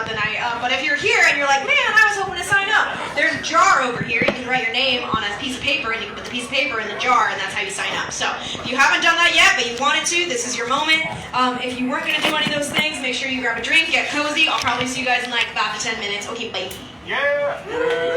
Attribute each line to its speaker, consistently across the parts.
Speaker 1: the night. But if you're here and you're like, man, I was hoping to sign up, there's a jar over here. You can write your name on a piece of paper, and you can put the piece of paper in the jar, and that's how you sign up. So if you haven't done that yet, but you wanted to, this is your moment. If you weren't going to do any of those things, make sure you grab a drink, get cozy. I'll probably see you guys in like 5 to 10 minutes. Okay, bye.
Speaker 2: Yeah!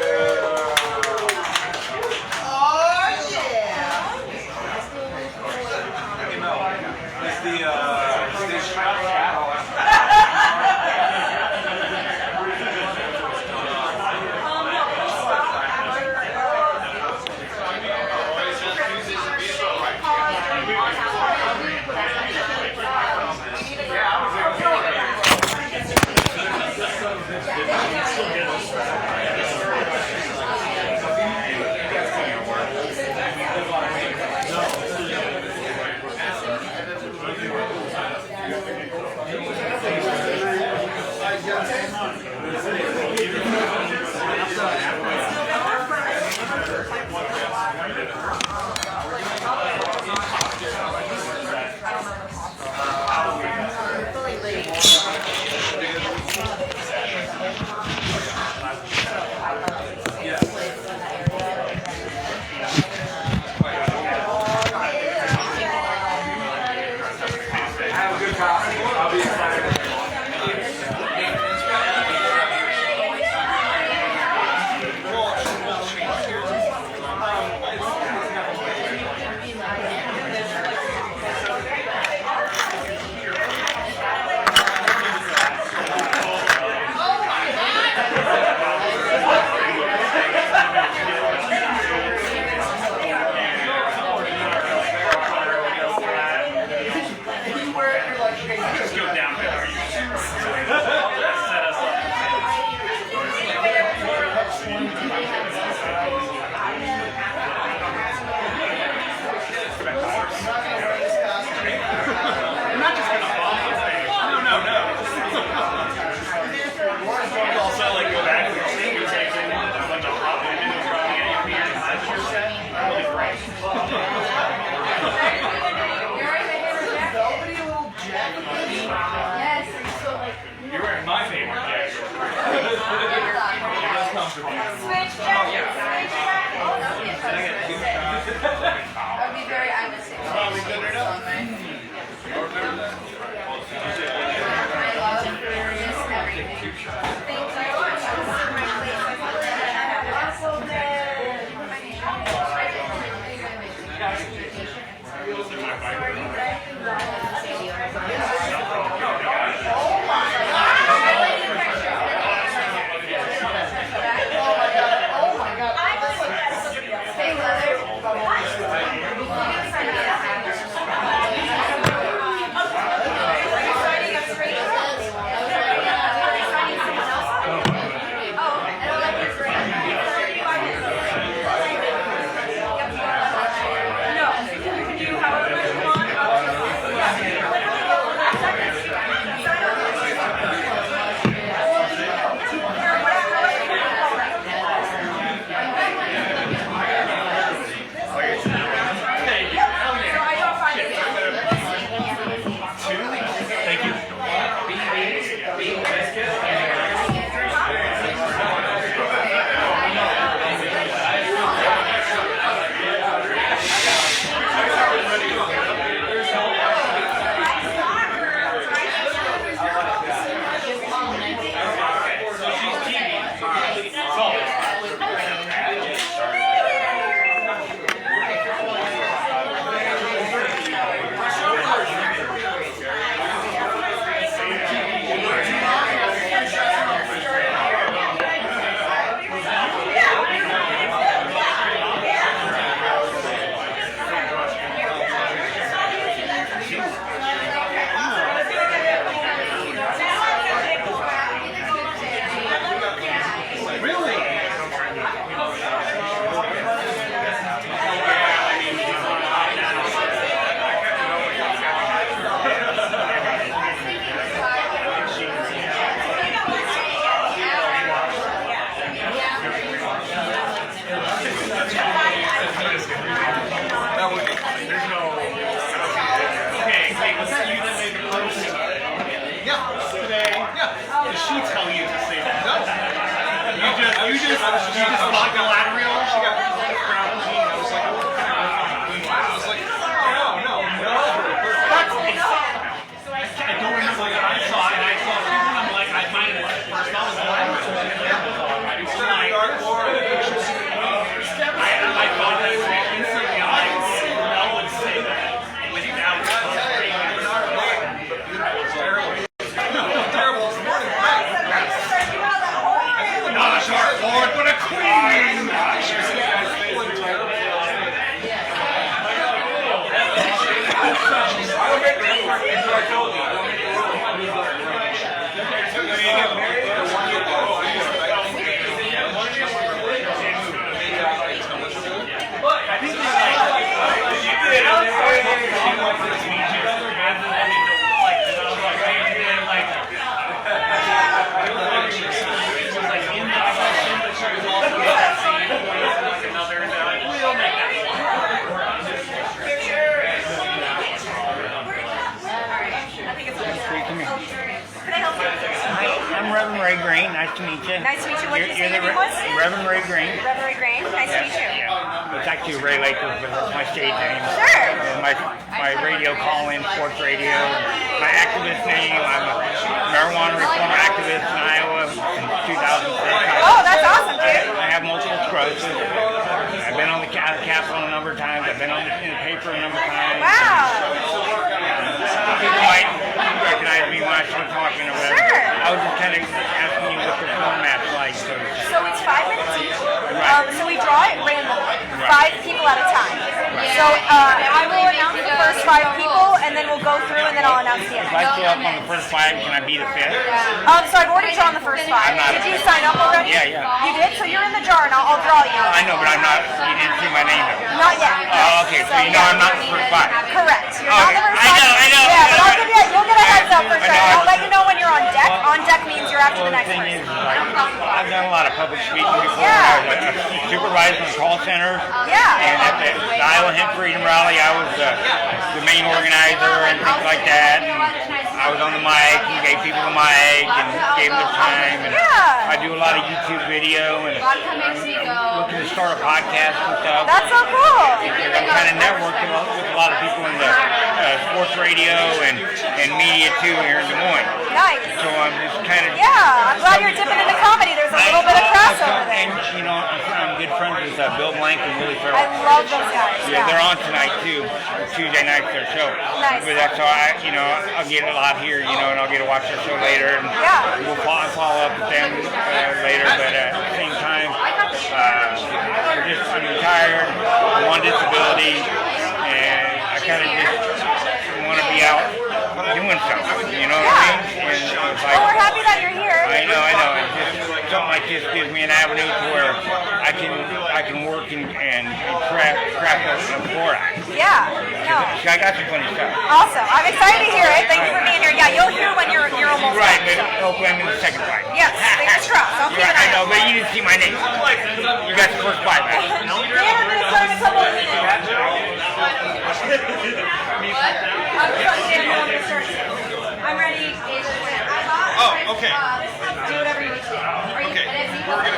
Speaker 3: Did she tell you
Speaker 2: just like Galadriel? She got crown queen. I was like, what kind of queen? I was like, no. I don't remember what I saw, and I saw people, and I'm like, I might have first thought was Galadriel. It's like Dark Lord. I thought that instantly. I'm like, Mel would say that without terrible. Not a Dark Lord, but a queen!
Speaker 3: I'm Reverend Ray Green. Nice to meet you.
Speaker 1: Nice to meet you. What did you say your name was?
Speaker 3: Reverend Ray Green.
Speaker 1: Reverend Ray Green. Nice to meet you.
Speaker 3: Yeah. It's actually Ray Lakers, but that's my stage name.
Speaker 1: Sure.
Speaker 3: And my radio call-in, sports radio. My activist name, I'm a marijuana reform activist in Iowa since 2006.
Speaker 1: Oh, that's awesome, dude.
Speaker 3: I have multiple sclerosis. I've been on the Capitol a number of times. I've been in the paper a number of times.
Speaker 1: Wow.
Speaker 3: People might recognize me when I start talking or whatever.
Speaker 1: Sure.
Speaker 3: I was just kind of asking you what the format's like. So
Speaker 1: it's 5 minutes each.
Speaker 3: Right.
Speaker 1: So we draw it randomly,
Speaker 3: Right.
Speaker 1: 5 people at a time. Right. So I will announce the first 5 people, and then we'll go through, and then I'll announce the
Speaker 3: if
Speaker 1: other.
Speaker 3: I fill up on the first 5, can I be the 5th?
Speaker 1: So I've already drawn the first 5. Did you sign up already?
Speaker 3: Yeah.
Speaker 1: You did? So you're in the jar, and I'll draw you.
Speaker 3: I know, but I'm not. You didn't see my name though.
Speaker 1: Not yet.
Speaker 3: Oh, okay. So you know I'm not the first 5.
Speaker 1: Correct. You're not the first 5.
Speaker 3: I know.
Speaker 1: Yeah, but I'll give you. You'll get a heads up for sure. I'll let you know when you're on deck. On deck means you're after the
Speaker 3: Well, the
Speaker 1: next
Speaker 3: thing
Speaker 1: person.
Speaker 3: is, I've done a lot of public speaking before.
Speaker 1: Yeah.
Speaker 3: I was a supervisor in call centers.
Speaker 1: Yeah.
Speaker 3: And at the Iowa Hemp Freedom Rally, I was the main organizer and things like that. And I was on the mic and gave people the mic and gave them their time. And
Speaker 1: Yeah.
Speaker 3: I do a lot of YouTube video and I'm looking to start a podcast and stuff.
Speaker 1: That's so cool.
Speaker 3: I'm kind of networking with a lot of people in the sports radio and media too here in Des Moines.
Speaker 1: Nice.
Speaker 3: So I'm just kind of...
Speaker 1: Yeah, I'm glad you're dipping into comedy. There's a little bit of crossover there.
Speaker 3: And, you know, I'm good friends with Bill Blank and Willie Farrell.
Speaker 1: I love those guys.
Speaker 3: Yeah, they're on tonight too. Tuesday night, their show.
Speaker 1: Nice.
Speaker 3: But that's how I'll get a lot here, and I'll get to watch their show later. And
Speaker 1: Yeah.
Speaker 3: we'll follow up with them later. But at the same time, I'm retired. I'm on disability, and I kind of just want to be out doing something. You know what I mean? And it's like,
Speaker 1: Well, we're happy that you're here.
Speaker 3: I know. It's just something like this gives me an avenue to where I can work and craft a floor act.
Speaker 1: Yeah. No.
Speaker 3: I got some funny stuff.
Speaker 1: Awesome. I'm excited to hear it. Thank you for being here. Yeah, you'll hear when you're almost
Speaker 3: Right,
Speaker 1: done.
Speaker 3: but hopefully I'm in the second fight.
Speaker 1: Yes, fingers crossed. I'll keep
Speaker 3: Right,
Speaker 1: an eye
Speaker 3: I know,
Speaker 1: out.
Speaker 3: but you didn't see my name. You got the first fight, man.
Speaker 1: Dan, I'm going to start in a couple of minutes. I'm ready.
Speaker 2: Oh, okay.
Speaker 1: Do whatever you need to do.
Speaker 2: Okay.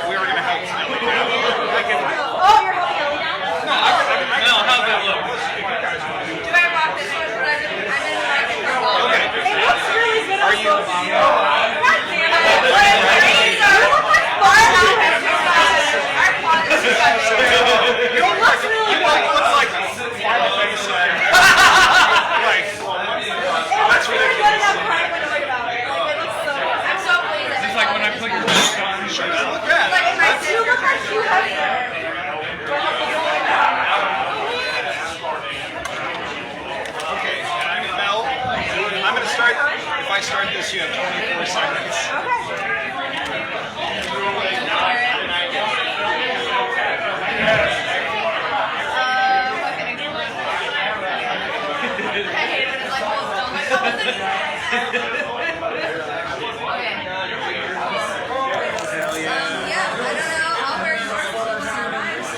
Speaker 2: We were gonna help Smelly.
Speaker 1: Oh, you're helping Ellie now?
Speaker 2: No, how's that look?
Speaker 4: Do I walk this one? I'm in the market for a while.
Speaker 2: Okay.
Speaker 1: It looks really good.
Speaker 2: Are you?
Speaker 1: God damn it. You look like fun. It looks really good.
Speaker 2: It looks like Right.
Speaker 1: That's really good enough time to worry about it. Like, it looks so good.
Speaker 4: I'm so pleased.
Speaker 2: It's like when I put your mask on. Sure doesn't look bad.
Speaker 1: You look like you have
Speaker 2: Okay, Mel, I'm gonna start. If I start this, you have 24 seconds.
Speaker 4: I hate it. It's like, well, it's done. Like, oh, yeah, I don't know. I'll wear yours.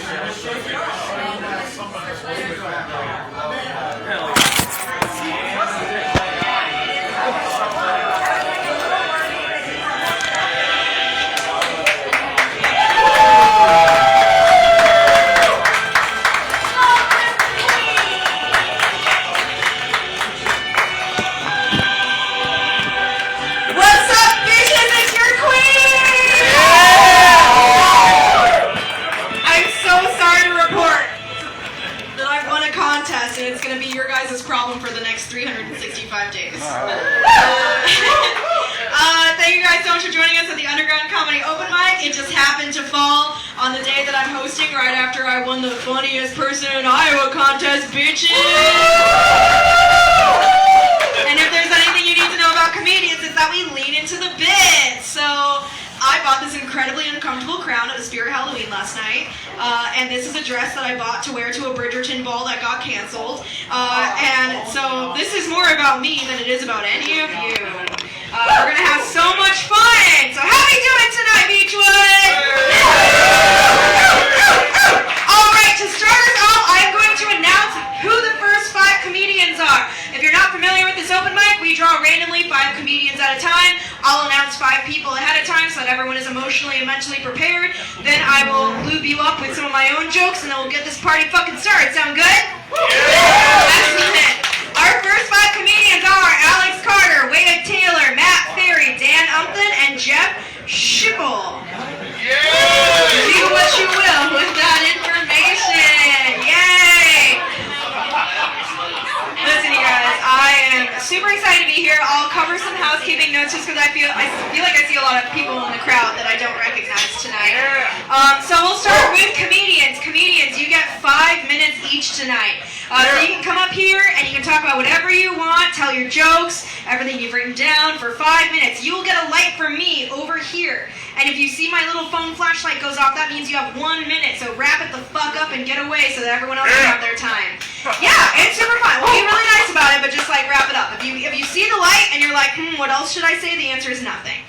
Speaker 1: on the day that I'm hosting right after I won the funniest person in Iowa contest, bitches! And if there's anything you need to know about comedians, it's that we lean into the bit. So I bought this incredibly uncomfortable crown at a Spirit Halloween last night, and this is a dress that I bought to wear to a Bridgerton ball that got canceled. And so this is more about me than it is about any of you. We're gonna have so much fun. So how are we doing tonight, Beechwood? All right, to start us off, I'm going to announce who the first 5 comedians are. If you're not familiar with this open mic, we draw randomly 5 comedians at a time. I'll announce 5 people ahead of time so that everyone is emotionally and mentally prepared. Then I will lube you up with some of my own jokes, and then we'll get this party fucking started. Sound good? Yeah! Excellent. Our first 5 comedians are Alex Carter, Wade Taylor, Matt Ferry, Dan Umpton, and Jeff Schipple. Yeah! Do what you will with that information. Yay! Listen, you guys, I am super excited to be here. I'll cover some housekeeping notes just because I feel like I see a lot of people in the crowd that I don't recognize tonight. So we'll start with comedians. Comedians, you get 5 minutes each tonight. So you can come up here and you can talk about whatever you want, tell your jokes, everything you've written down for 5 minutes. You will get a light from me over here. And if you see my little phone flashlight goes off, that means you have 1 minute. So wrap it the fuck up and get away so that everyone else can have their time. Yeah, it's super fun. We'll be really nice about it, but just like wrap it up. If you see the light and you're like, what else should I say? The answer is nothing.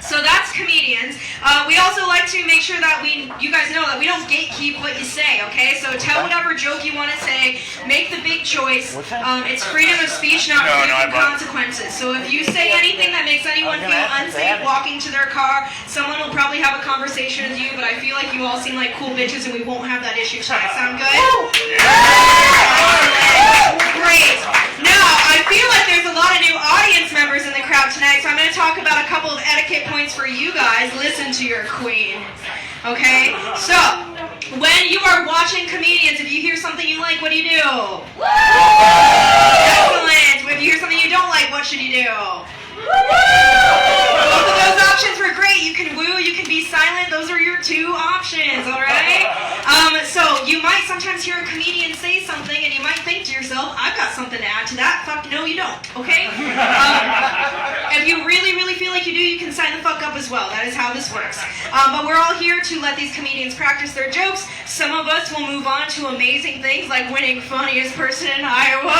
Speaker 1: So that's comedians. We also like to make sure that you guys know that we don't gatekeep what you say, okay? So tell whatever joke you want to say. Make the big choice. It's freedom of speech, not freedom of consequences. So if you say anything that makes anyone feel unsafe walking to their car, someone will probably have a conversation with you, but I feel like you all seem like cool bitches and we won't have that issue tonight. Sound good? Great. Now, I feel like there's a lot of new audience members in the crowd tonight, so I'm going to talk about a couple of etiquette points for you guys. Listen to your queen. Okay? So, when you are watching comedians, if you hear something you like, what do you do? Excellent. If you hear something you don't like, what should you do? Both of those options were great. You can woo, you can be silent. Those are your 2 options, all right? So you might sometimes hear a comedian say something and you might think to yourself, I've got something to add to that. Fuck, no you don't, okay? If you really, really feel like you do, you can sign the fuck up as well. That is how this works. But we're all here to let these comedians practice their jokes. Some of us will move on to amazing things like winning funniest person in Iowa.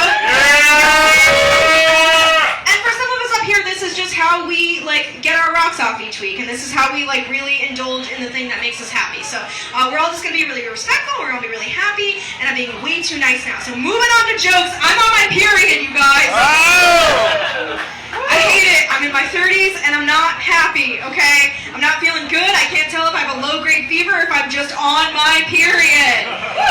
Speaker 1: And for some of us up here, this is just how we get our rocks off each week, and this is how we really indulge in the thing that makes us happy. So we're all just gonna be really respectful, we're gonna be really happy, and I'm being way too nice now. So moving on to jokes, I'm on my period, you guys. I hate it. I'm in my 30s and I'm not happy, okay? I'm not feeling good. I can't tell if I have a low-grade fever or if I'm just on my period.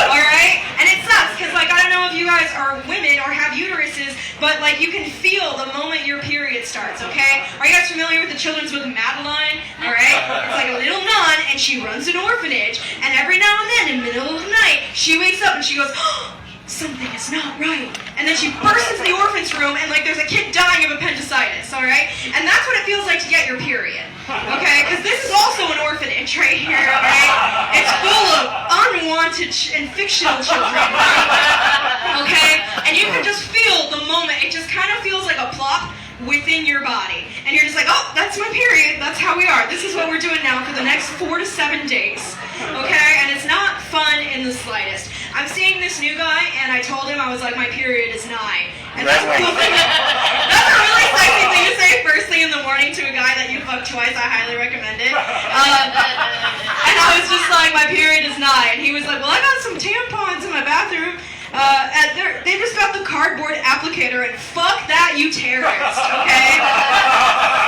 Speaker 1: Alright? And it sucks because I don't know if you guys are women or have uteruses, but you can feel the moment your period starts, okay? Are you guys familiar with the children's book Madeline? Alright? It's like a little nun and she runs an orphanage, and every now and then in the middle of the night she wakes up and she goes, something is not right. And then she bursts into the orphan's room and there's a kid dying of appendicitis, alright? And that's what it feels like to get your period. Okay? Because this is also an orphanage right here, okay? It's full of unwanted and fictional children. Okay? And you can just feel the moment. It just kind of feels like a plop within your body. And you're just like, oh, that's my period. That's how we are. This is what we're doing now for the next 4 to 7 days. Okay? And it's not fun in the slightest. I'm seeing this new guy, and I told him, I was like, my period is nigh. And that's a cool thing. That's a really sexy thing to say first thing in the morning to a guy that you fucked twice. I highly recommend it. And I was just like, my period is nigh. And he was like, well, I got some tampons in my bathroom. And they just got the cardboard applicator, and fuck that, you terrorist, okay?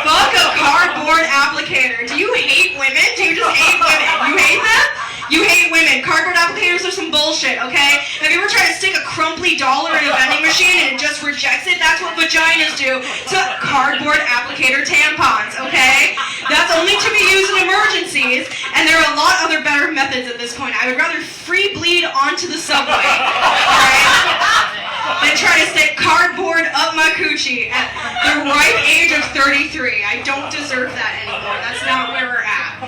Speaker 1: Fuck a cardboard applicator. Do you hate women? Do you just hate women? You hate them? You hate women. Cardboard applicators are some bullshit, okay? Have you ever tried to stick a crumply dollar in a vending machine and it just rejects it? That's what vaginas do to cardboard applicator tampons, okay? That's only to be used in emergencies, and there are a lot other better methods at this point. I would rather free bleed onto the subway, alright? Than try to stick cardboard up my coochie at the ripe age of 33. I don't deserve that anymore. That's not where we're at.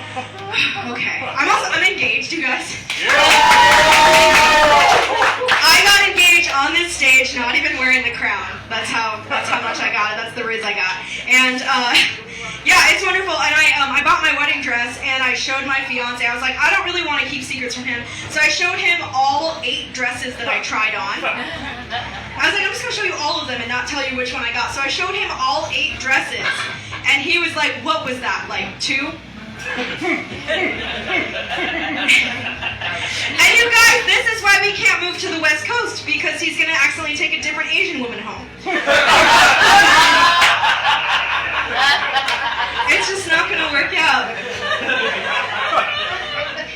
Speaker 1: Okay. I'm engaged, you guys. I got engaged on this stage, not even wearing the crown. That's how much I got. That's the riz I got. And yeah, it's wonderful. And I bought my wedding dress and I showed my fiance. I was like, I don't really want to keep secrets from him, so I showed him all 8 dresses that I tried on. I was like, I'm just gonna show you all of them and not tell you which one I got. So I showed him all 8 dresses, and he was like, "What was that? Like 2?" And you guys, this is why we can't move to the West Coast, because he's gonna accidentally take a different Asian woman home. It's just not gonna work out.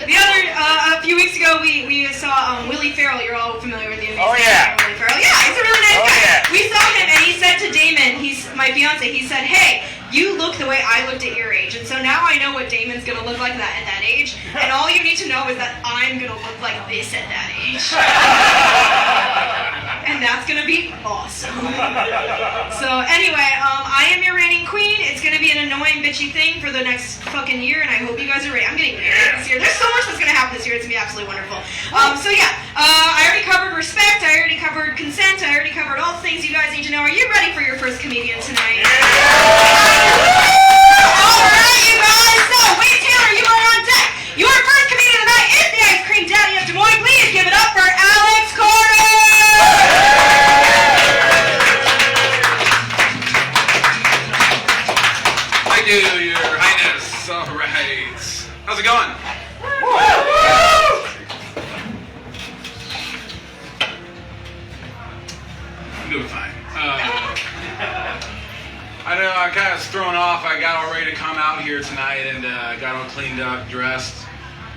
Speaker 1: The other, a few weeks ago, we saw Willie Farrell. You're all familiar with the amazing Willie Farrell. Yeah, he's a really nice guy.
Speaker 3: Yeah.
Speaker 1: We saw him, and he said to Damon, he's my fiance, he said, "Hey, you look the way I looked at your age." And so now I know what Damon's going to look like at that age. And all you need to know is that I'm going to look like this at that age. And that's going to be awesome. So anyway, I am your reigning queen. It's going to be an annoying, bitchy thing for the next fucking year, and I hope you guys are ready. I'm getting married this year. There's so much that's going to happen this year. It's going to be absolutely wonderful. So yeah, I already covered respect. I already covered consent. I already covered all the things you guys need to know. Are you ready for your first comedian tonight? Alright, you guys. So, Wade Taylor, you are on deck. Your first comedian tonight is the Ice Cream Daddy of Des Moines. Please give it up for Alex Carter!
Speaker 5: Thank you, Your Highness. All right. How's it going? I'm doing fine. I know I'm kind of thrown off. I got all ready to come out here tonight and got all cleaned up, dressed.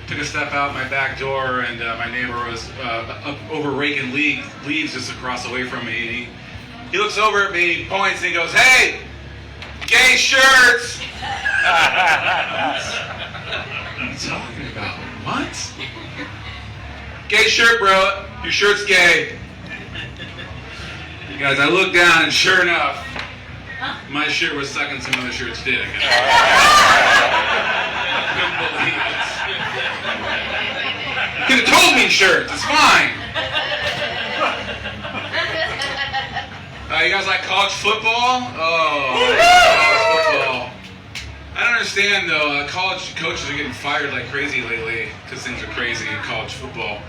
Speaker 5: Took a step out my back door, and my neighbor was up over raking leaves just across the way from me. And he looks over at me, he points, and he goes, "Hey, gay shirts!" What are you talking about? What? Gay shirt, bro. Your shirt's gay. You guys, I looked down, and sure enough, my shirt was sucking some other shirt's dick. I couldn't believe it. You could have told me shirts. It's fine. You guys like college football? Oh, college football. I don't understand though. College coaches are getting fired like crazy lately because things are crazy in college football.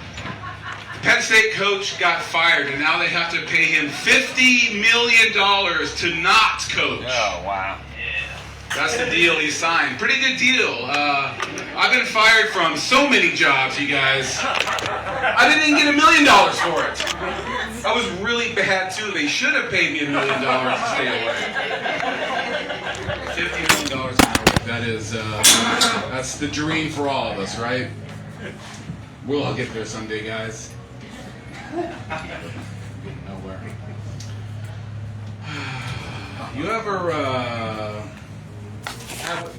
Speaker 5: The Penn State coach got fired, and now they have to pay him $50 million to not coach.
Speaker 3: Oh, wow.
Speaker 5: That's the deal he signed. Pretty good deal. I've been fired from so many jobs, you guys. I didn't even get $1 million for it. I was really bad too. They should have paid me $1 million to stay away. $50 million an hour. That is, that's the dream for all of us, right? We'll all get there someday, guys. Nowhere. You ever have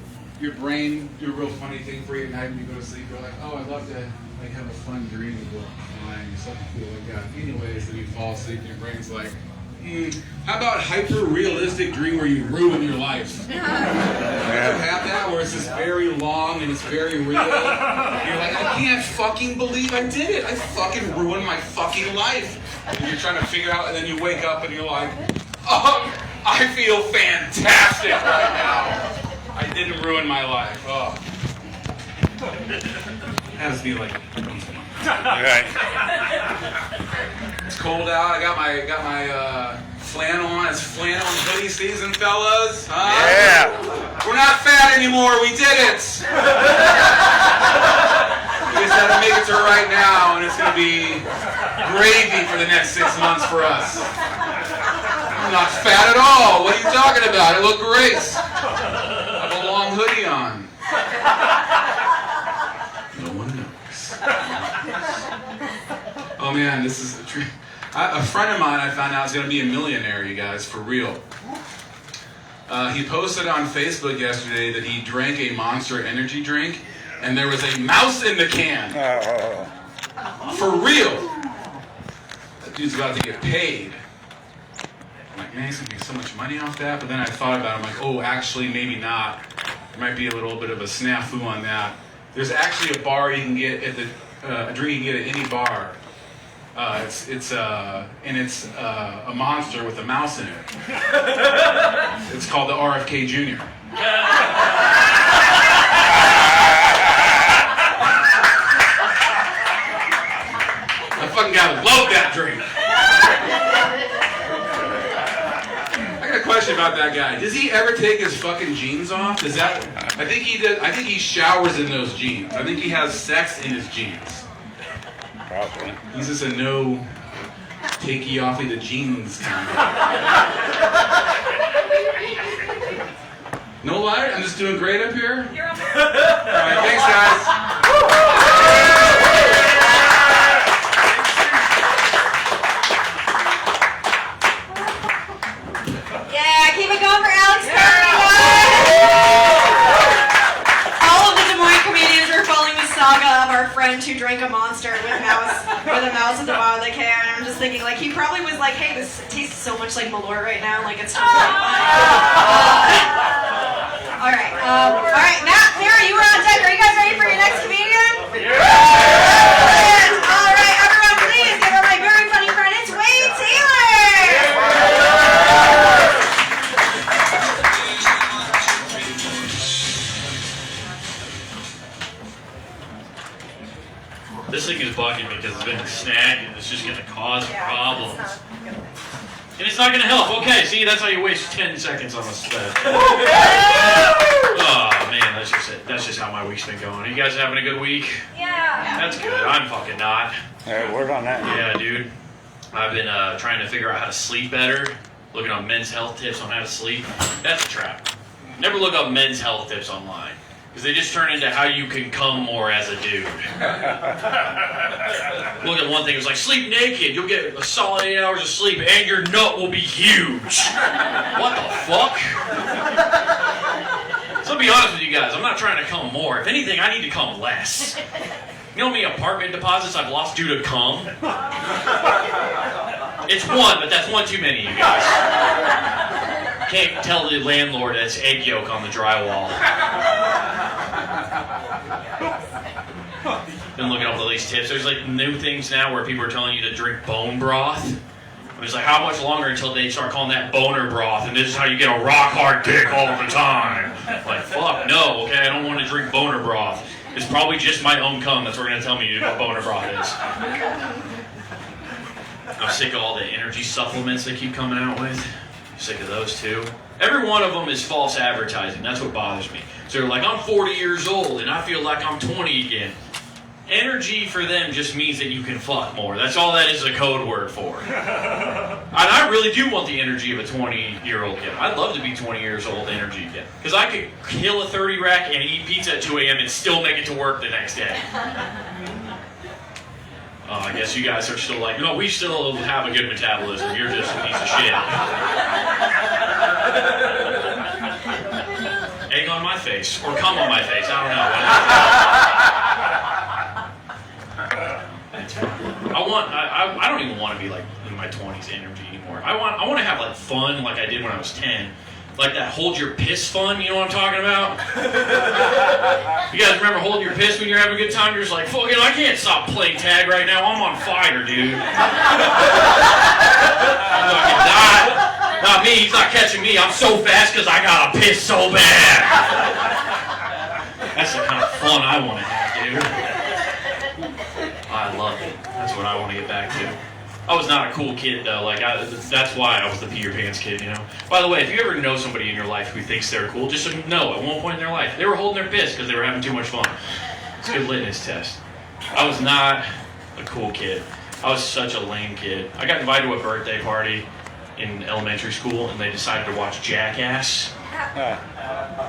Speaker 5: your brain do a real funny thing for you at night when you go to sleep? You're like, oh, I'd love to like have a fun dream and go fine. Something cool like that. Anyways, then you fall asleep and your brain's like, how about hyper-realistic dream where you ruin your life? You ever have that where it's just very long and it's very real? You're like, I can't fucking believe I did it. I fucking ruined my fucking life. And you're trying to figure out, and then you wake up and you're like, oh, I feel fantastic right now. I didn't ruin my life. Oh. It has to be like
Speaker 3: Right.
Speaker 5: It's cold out. I got my flannel on. It's flannel and hoodie season, fellas. Huh?
Speaker 3: Yeah.
Speaker 5: We're not fat anymore. We did it. We just gotta make it to right now, and it's gonna be gravy for the next 6 months for us. I'm not fat at all. What are you talking about? I look great. I have a long hoodie on. No one knows. Oh man, this is a friend of mine I found out is going to be a millionaire, you guys, for real. He posted on Facebook yesterday that he drank a Monster energy drink and there was a mouse in the can. For real. That dude's about to get paid. I'm like, man, he's going to get so much money off that. But then I thought about it. I'm like, oh, actually, maybe not. There might be a little bit of a snafu on that. There's actually a bar you can get at the a drink you can get at any bar. It's a monster with a mouse in it. It's called the RFK Jr. That fucking guy would love that drink. I got a question about that guy. Does he ever take his fucking jeans off? Does that? I think he did. I think he showers in those jeans. I think he has sex in his jeans.
Speaker 3: Probably.
Speaker 5: He's just a no takey offy the jeans kind of guy. No lie, I'm just doing great up here.
Speaker 4: You're on
Speaker 5: Alright, thanks guys.
Speaker 1: Yeah, keep it going for Alex. All of the Des Moines comedians are following the saga of our friend who drank a monster with a mouse at the bottom of the can. And I'm just thinking, like, he probably was like, hey, this tastes so much like Malort right now. Like, it's totally fine. All right, Matt, Sarah, you were on deck. Are you guys ready for your next comedian? Yeah! All right, everyone, please give her my very funny friend. It's Wade Taylor.
Speaker 6: This thing is bugging me because it's been snagging. It's just going to cause problems. And it's not going to help. Okay, see, that's how you waste 10 seconds on a step. Oh, man, that's just it. That's just how my week's been going. You guys having a good week?
Speaker 4: Yeah.
Speaker 6: That's good. I'm fucking not.
Speaker 3: Hey, work on that.
Speaker 6: Yeah, dude. I've been trying to figure out how to sleep better. Looking on men's health tips on how to sleep. That's a trap. Never look up men's health tips online. Because they just turn into how you can come more as a dude. Look at one thing, it was like, sleep naked, you'll get a solid 8 hours of sleep and your nut will be huge. What the fuck? So I'll be honest with you guys, I'm not trying to come more. If anything, I need to come less. You know how many apartment deposits I've lost due to cum? It's one, but that's one too many, you guys. Can't tell the landlord that's egg yolk on the drywall. Been looking up all these tips. There's like new things now where people are telling you to drink bone broth. And it's like, how much longer until they start calling that boner broth and this is how you get a rock hard dick all the time? Like, fuck no, okay? I don't want to drink boner broth. It's probably just my own cum that's what they're going to tell me what boner broth is. I'm sick of all the energy supplements they keep coming out with. Sick of those too. Every one of them is false advertising. That's what bothers me. So they're like, I'm 40 years old and I feel like I'm 20 again. Energy for them just means that you can fuck more. That's all that is a code word for. And I really do want the energy of a 20-year-old kid. I'd love to be 20 years old energy again. Because I could kill a 30 rack and eat pizza at 2 a.m. and still make it to work the next day. I guess you guys are still like, no, we still have a good metabolism. You're just a piece of shit. Egg on my face. Or cum on my face. I don't know. I don't even want to be like in my 20s energy anymore. I want to have like fun like I did when I was 10. Like that hold your piss fun, you know what I'm talking about? You guys remember holding your piss when you're having a good time? You're just like, fuck it, I can't stop playing tag right now. I'm on fire, dude. I'm fucking die. Not me, he's not catching me. I'm so fast because I gotta piss so bad. That's the kind of fun I want to have, dude. I love it. That's what I want to get back to. I was not a cool kid though. That's why I was the pee your pants kid, you know. By the way, if you ever know somebody in your life who thinks they're cool, just know at one point in their life they were holding their piss because they were having too much fun. It's a good litmus test. I was not a cool kid. I was such a lame kid. I got invited to a birthday party in elementary school, and they decided to watch Jackass.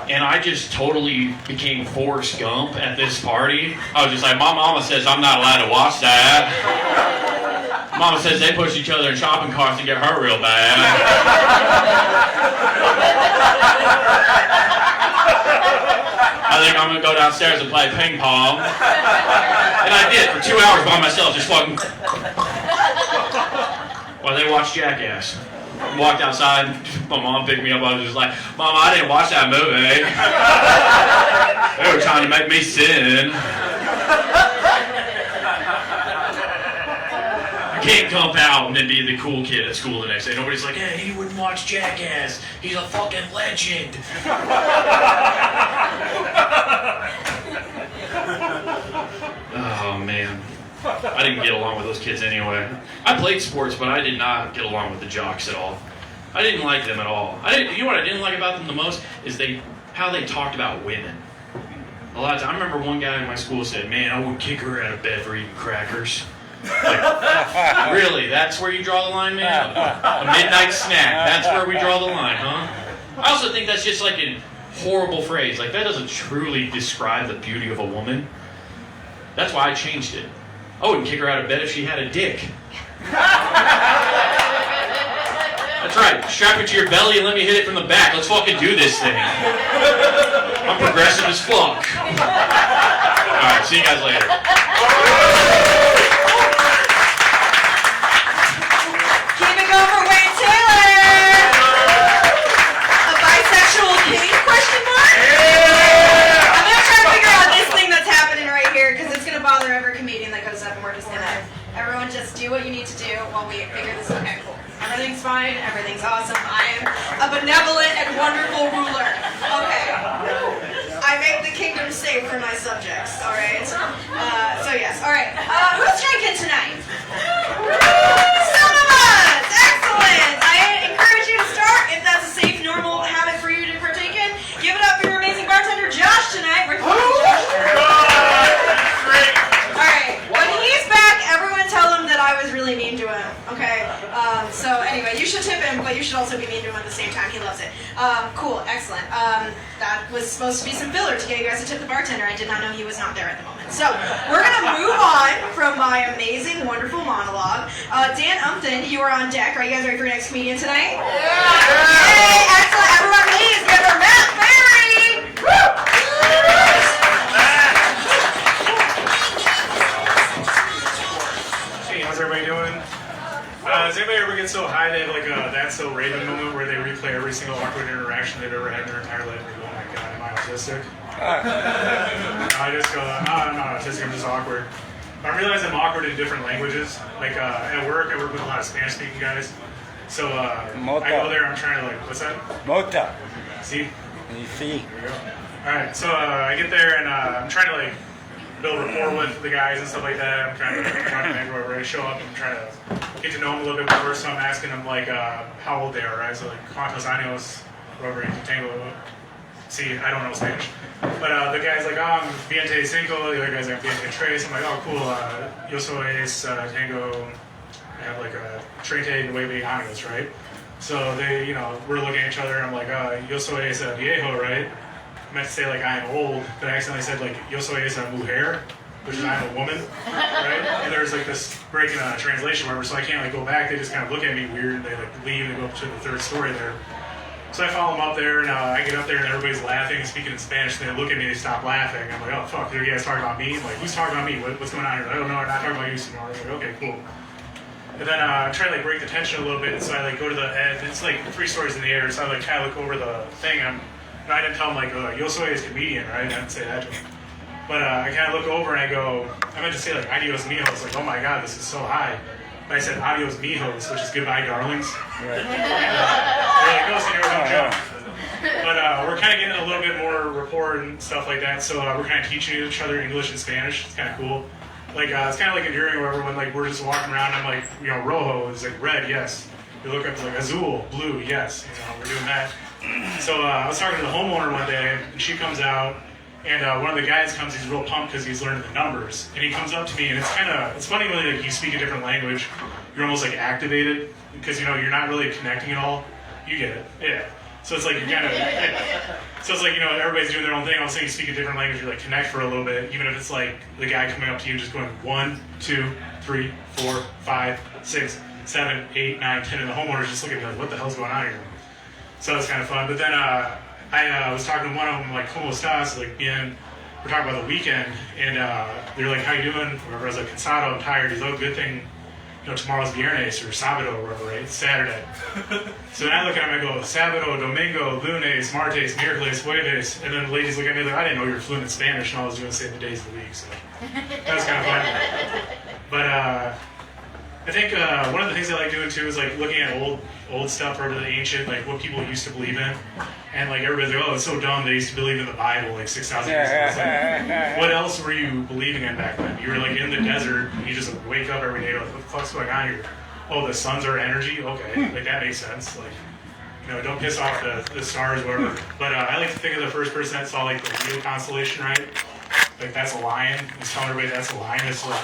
Speaker 6: And I just totally became Forrest Gump at this party. I was just like, my mama says I'm not allowed to watch that. Mama says they push each other in shopping carts and get hurt real bad. I think I'm going to go downstairs and play ping pong. And I did for 2 hours by myself, just fucking... while they watched Jackass. Walked outside, my mom picked me up, I was just like, Mom, I didn't watch that movie. They were trying to make me sin. I can't come out and then be the cool kid at school the next day. Nobody's like, hey, he wouldn't watch Jackass. He's a fucking legend. Oh, man. I didn't get along with those kids anyway. I played sports, but I did not get along with the jocks at all. I didn't like them at all. You know what I didn't like about them the most is how they talked about women. A lot of times, I remember one guy in my school said, man, I would kick her out of bed for eating crackers. Like, really? That's where you draw the line, man? A midnight snack. That's where we draw the line, huh? I also think that's just like a horrible phrase. Like, that doesn't truly describe the beauty of a woman. That's why I changed it. I wouldn't kick her out of bed if she had a dick. That's right. Strap it to your belly and let me hit it from the back. Let's fucking do this thing. I'm progressive as fuck. Alright, see you guys later.
Speaker 1: Keep it going for Wayne Taylor! A bisexual king, question mark? Yeah! I'm gonna try to figure out this thing that's happening right here, because it's gonna bother every comedian that goes up, and we're just gonna, everyone just do what you need to do while we figure this out. Okay, cool. Everything's fine, everything's awesome. I am a benevolent and wonderful ruler. Okay. I make the kingdom safe for my subjects, alright? So yes, alright. Who's drinking tonight? Some of us! Excellent! I encourage you to start, if that's a safe, normal habit for you to partake in. Give it up for your amazing bartender, Josh, tonight. We're Alright, when he's back, everyone tell him that I was really mean to him, okay? So anyway, you should tip him, but you should also be mean to him at the same time. He loves it. Cool, excellent. That was supposed to be some filler to get you guys to tip the bartender. I did not know he was not there at the moment. So we're going to move on from my amazing, wonderful monologue. Dan Umpton, you are on deck. Are you guys ready for your next comedian tonight? Yeah! Yay! Excellent. Everyone please give her Matt Ferry! Woo!
Speaker 7: Hey, how's everybody doing? Does anybody ever get so high they have like a That's So Raven moment where they replay every single awkward interaction they've ever had in their entire life and they go, oh my god, am I autistic? I just go, no, I'm not autistic, I'm just awkward. I realize I'm awkward in different languages. Like at work, I work with a lot of Spanish-speaking guys. So I go there, I'm trying to like, what's that?
Speaker 3: Mota.
Speaker 7: See?
Speaker 3: You see?
Speaker 7: There we go. Alright, so I get there and I'm trying to like build rapport with the guys and stuff like that. I'm trying to wherever I show up and try to get to know them a little bit more. So I'm asking them like how old they are, right? So like cuántos años, whatever you tango. See, I don't know Spanish. But the guy's like, oh, I'm 25. The other guy's like, 23. I'm like, oh, cool. Yo soy tango. I have like a 39 años, right? So they, we're looking at each other. And I'm like, yo soy esa viejo, right? I meant to say like I'm old, but I accidentally said like yo soy esa mujer, which is I'm a woman, right? And there's like this break in translation, whatever, so I can't like go back. They just kind of look at me weird. They like leave and go up to the third story there. So I follow them up there, and I get up there, and everybody's laughing and speaking in Spanish. And they look at me, and they stop laughing. I'm like, oh fuck, are you guys talking about me? I'm like, who's talking about me? What's going on here? I don't know. I'm not talking about you, senor. I'm like, okay, cool. And then I try to like break the tension a little bit, so I like go to the edge. It's like 3 stories in the air, so I like kind of look over the thing. And I didn't tell him like, yo soy is comedian, right? I didn't say that to him. But I kind of look over and I go, I meant to say like adios mijos, like oh my god, this is so high. But I said adios mijos, which is goodbye darlings. Right. They're like, oh, senor, don't jump. But we're kind of getting a little bit more rapport and stuff like that. So we're kind of teaching each other English and Spanish. It's kind of cool. Like it's kind of like endearing or whatever when like we're just walking around. I'm like, rojo is like red, yes. You look up to like azul, blue, yes. We're doing that. So I was talking to the homeowner one day, and she comes out, and one of the guys comes. He's real pumped because he's learning the numbers, and he comes up to me, and it's funny when like you speak a different language, you're almost like activated because you're not really connecting at all. You get it, yeah. So it's like you're kind of, so it's like everybody's doing their own thing. All of a sudden you speak a different language, you like connect for a little bit, even if it's like the guy coming up to you just going 1, 2, 3, 4, 5, 6, 7, 8, 9, 10, and the homeowner's just looking at me like, what the hell's going on here? So it's kind of fun. But then I was talking to one of them, like, ¿Cómo estás? Like, bien. We're talking about the weekend, and they're like, how you doing? Whatever. I was like, cansado, I'm tired. He's like, oh, good thing tomorrow's Viernes or Sábado or whatever, right? It's Saturday. So then I look at him and I go, Sábado, Domingo, Lunes, Martes, Miércoles, Jueves. And then the ladies look at me like, I didn't know you were fluent in Spanish, and all I was doing was saying the days of the week. So that was kind of fun. But I think one of the things I like doing too is like looking at old stuff or the ancient, like what people used to believe in. And like everybody's like, oh, it's so dumb. They used to believe in the Bible like 6,000 years ago. It's like, what else were you believing in back then? You were like in the desert. And you just wake up every day like, what the fuck's going on here? Oh, the suns are energy. Okay, like that makes sense. Like, don't piss off the stars, or whatever. But I like to think of the first person that saw like the Leo constellation, right? Like that's a lion. He's telling everybody that's a lion. It's like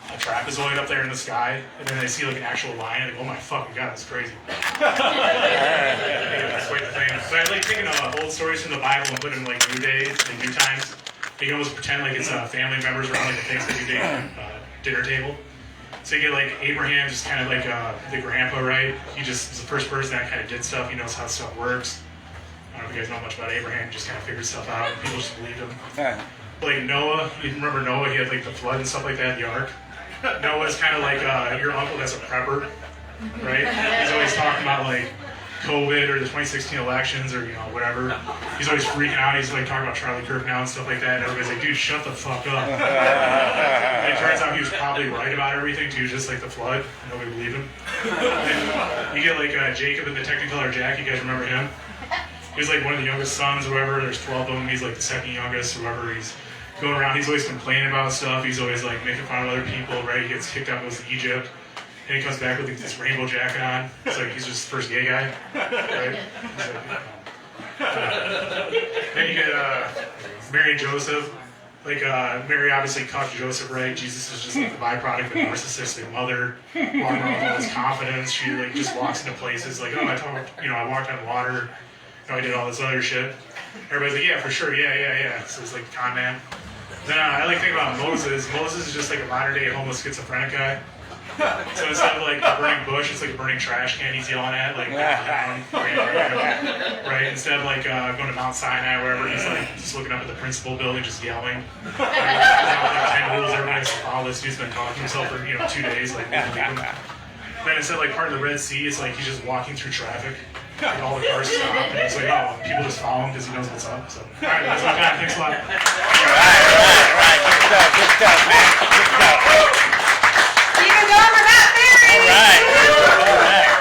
Speaker 7: a trapezoid up there in the sky, and then they see like an actual lion, and they go, oh my fucking god, that's crazy. That's quite the thing. But I like taking old stories from the Bible and putting them like new days, like new times. You can almost pretend like it's family members around like the Thanksgiving Day dinner table. So you get like Abraham, just kind of like the grandpa, right? He just was the first person that kind of did stuff. He knows how stuff works. I don't know if you guys know much about Abraham. He just kind of figured stuff out, and people just believed him. Like Noah, you remember Noah? He had like the flood and stuff like that, the ark. Noah's kind of like your uncle that's a prepper, right? He's always talking about like COVID or the 2016 elections or whatever. He's always freaking out. He's like talking about Charlie Kirk now and stuff like that. And everybody's like, dude, shut the fuck up. And it turns out he was probably right about everything too, just like the flood. Nobody believed him. And you get like Jacob in the Technicolor Jack. You guys remember him? He was like one of the youngest sons or whatever. There's 12 of them. He's like the second youngest or whatever. He's going around, he's always complaining about stuff. He's always like making fun of other people, right? He gets kicked out, goes to Egypt, and he comes back with like, this rainbow jacket on. It's like he's just the first gay guy, right? Then you get Mary and Joseph. Like Mary obviously cucked Joseph, right? Jesus is just like the byproduct of a narcissistic mother, walking around with all this confidence. She like just walks into places like, oh, I walked on water. I did all this other shit. Everybody's like, yeah, for sure, yeah. So it's like con man. Then I like to think about Moses. Moses is just like a modern day homeless schizophrenic guy. So instead of like a burning bush, it's like a burning trash can he's yelling at, like down, right? Instead of like going to Mount Sinai or wherever, he's like just looking up at the principal building, just yelling. Like 10 rules everybody has to follow. This dude's been talking to himself for 2 days, like believe him. Then instead of like part of the Red Sea, it's like he's just walking through traffic. Like all the cars stop, and it's like, oh, people just follow him because he knows what's up. So, all right, that's my time. Thanks a lot.
Speaker 3: All right. Good stuff, man. Good stuff.
Speaker 1: Keep it going for Matt Ferry.
Speaker 3: All right.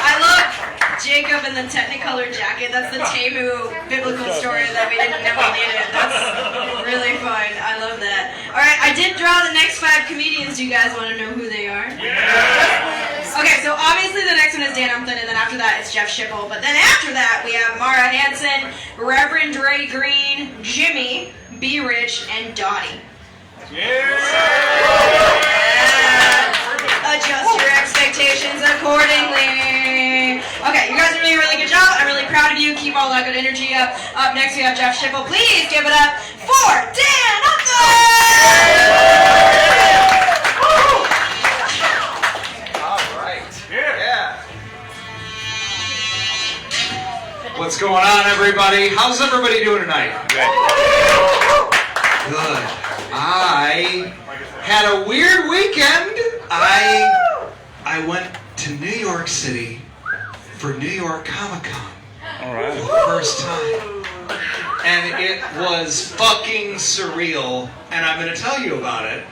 Speaker 1: I love Jacob in the Technicolor jacket. That's the Temu biblical story that we didn't know we needed. That's really fun. I love that. All right, I did draw the next 5 comedians. Do you guys want to know who they are?
Speaker 7: Yeah.
Speaker 1: Okay, so obviously the next one is Dan Umplin, and then after that it's Jeff Schipple. But then after that we have Mara Hansen, Reverend Ray Green, Jimmy, B. Rich, and Dottie.
Speaker 3: Yeah.
Speaker 1: Adjust your expectations accordingly. Okay, you guys are doing a really good job. I'm really proud of you. Keep all that good energy up. Up next we have Jeff Schipple. Please give it up for Dan Umplin!
Speaker 8: What's going on, everybody? How's everybody doing tonight? Good. I had a weird weekend. I went to New York City for New York Comic-Con.
Speaker 3: All right.
Speaker 8: For the first time. And it was fucking surreal. And I'm going to tell you about it.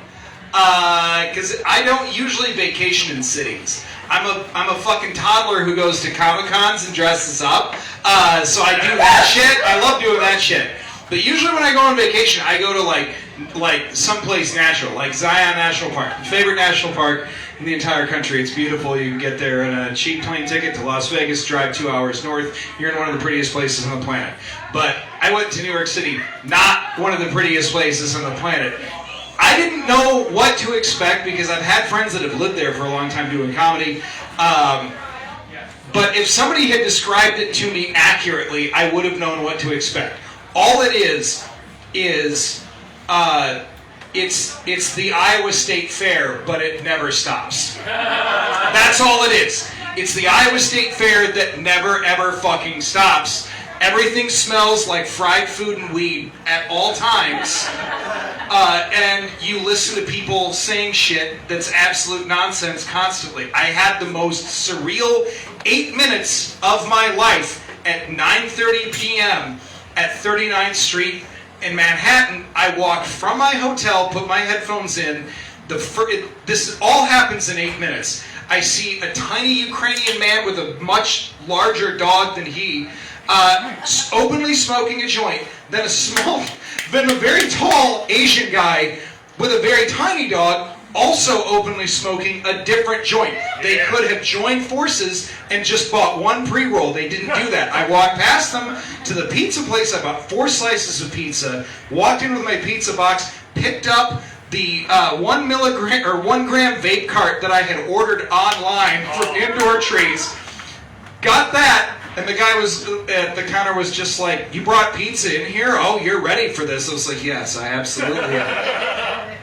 Speaker 8: Because I don't usually vacation in cities. I'm a fucking toddler who goes to Comic-Cons and dresses up. So I do that shit. I love doing that shit. But usually when I go on vacation, I go to like someplace natural, like Zion National Park, my favorite national park in the entire country. It's beautiful. You can get there in a cheap plane ticket to Las Vegas, drive 2 hours north. You're in one of the prettiest places on the planet. But I went to New York City, not one of the prettiest places on the planet. I didn't know what to expect because I've had friends that have lived there for a long time doing comedy. But if somebody had described it to me accurately, I would have known what to expect. All it is it's the Iowa State Fair, but it never stops. That's all it is. It's the Iowa State Fair that never ever fucking stops. Everything smells like fried food and weed at all times. and you listen to people saying shit that's absolute nonsense constantly. I had the most surreal 8 minutes of my life at 9:30 p.m. at 39th Street in Manhattan. I walked from my hotel, put my headphones in. This all happens in 8 minutes. I see a tiny Ukrainian man with a much larger dog than he, openly smoking a joint. Then a very tall Asian guy with a very tiny dog, also openly smoking a different joint. They could have joined forces and just bought one pre-roll. They didn't do that. I walked past them to the pizza place. I bought 4 slices of pizza, walked in with my pizza box, picked up the 1 gram vape cart that I had ordered online from Indoor Trees, got that, and the guy was at the counter was just like, "You brought pizza in here? Oh, you're ready for this?" I was like, "Yes, I absolutely am."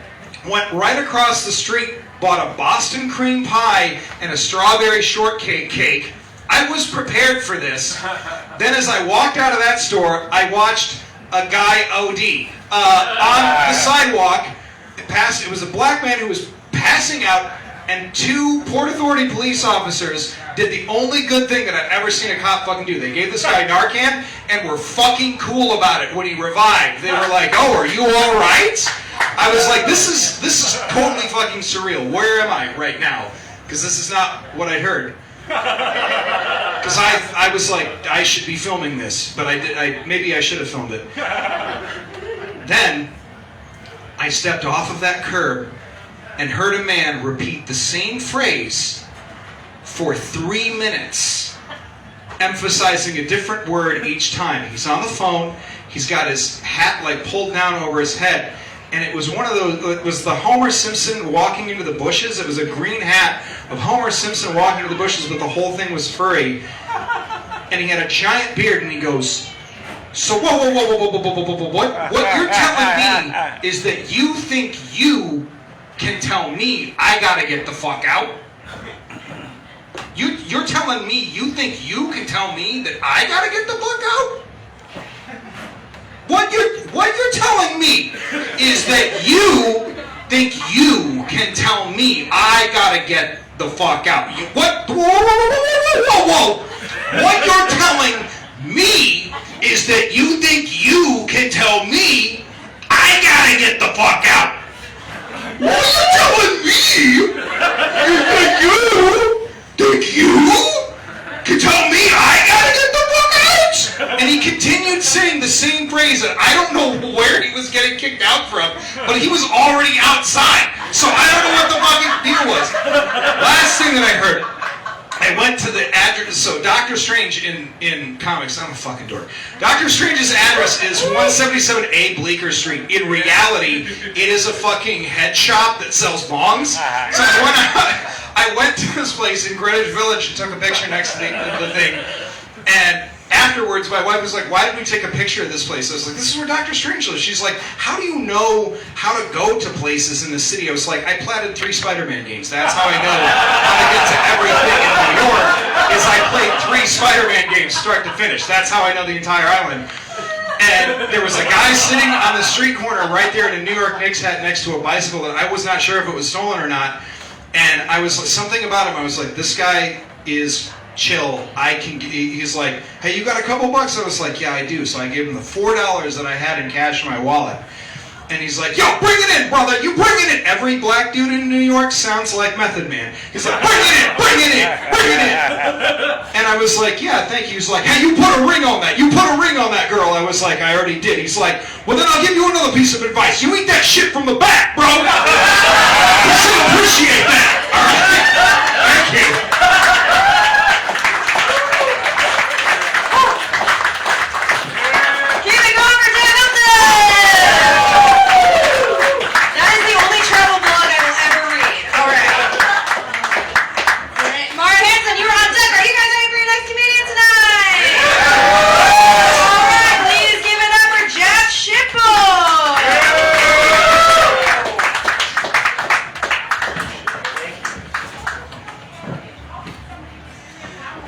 Speaker 8: Went right across the street, bought a Boston cream pie and a strawberry shortcake cake. I was prepared for this. Then as I walked out of that store, I watched a guy OD on the sidewalk. It was a black man who was passing out, and 2 Port Authority police officers did the only good thing that I've ever seen a cop fucking do. They gave this guy Narcan and were fucking cool about it when he revived. They were like, "Oh, are you all right?" I was like, this is totally fucking surreal. Where am I right now? Because this is not what I heard. Because I was like, I should be filming this, but maybe I should have filmed it. Then I stepped off of that curb and heard a man repeat the same phrase for 3 minutes, emphasizing a different word each time. He's on the phone, he's got his hat like pulled down over his head, and it was one of those, it was the Homer Simpson walking into the bushes. It was a green hat of Homer Simpson walking into the bushes, but the whole thing was furry. And he had a giant beard, and he goes, "So whoa, what you're telling me is that you think you can tell me I gotta get the fuck out? You're telling me you think you can tell me that I gotta get the fuck out? What you're telling me is that you think you can tell me I gotta get the fuck out. What? Whoa. What you're telling me is that you think you can tell me I gotta get the fuck out. What you're telling me is that you think you can tell me I gotta get the fuck out. And he continued saying the same phrase. I don't know where he was getting kicked out from, but he was already outside. So I don't know what the fucking deal was. Last thing that I heard, I went to the address. So Doctor Strange in comics, I'm a fucking dork. Doctor Strange's address is 177A Bleecker Street. In reality, it is a fucking head shop that sells bongs. So I went to this place in Greenwich Village and took a picture next to the thing. And afterwards, my wife was like, "Why did we take a picture of this place?" I was like, "This is where Dr. Strange lives." She's like, "How do you know how to go to places in the city?" I was like, "I platted 3 Spider-Man games. That's how I know how to get to everything in New York, is I played 3 Spider-Man games start to finish. That's how I know the entire island." And there was a guy sitting on the street corner right there in a New York Knicks hat next to a bicycle that I was not sure if it was stolen or not. And I was something about him, I was like, this guy is chill. He's like, "Hey, you got a couple bucks?" I was like, "Yeah, I do." So I gave him the $4 that I had in cash in my wallet. And he's like, "Yo, bring it in, brother. You bring it in." Every black dude in New York sounds like Method Man. He's like, "Bring it in, bring it in, bring it in." And I was like, "Yeah, thank you." He's like, "Hey, you put a ring on that. You put a ring on that girl." I was like, "I already did." He's like, "Well, then I'll give you another piece of advice. You eat that shit from the back, bro. You should appreciate that. All right? Thank you."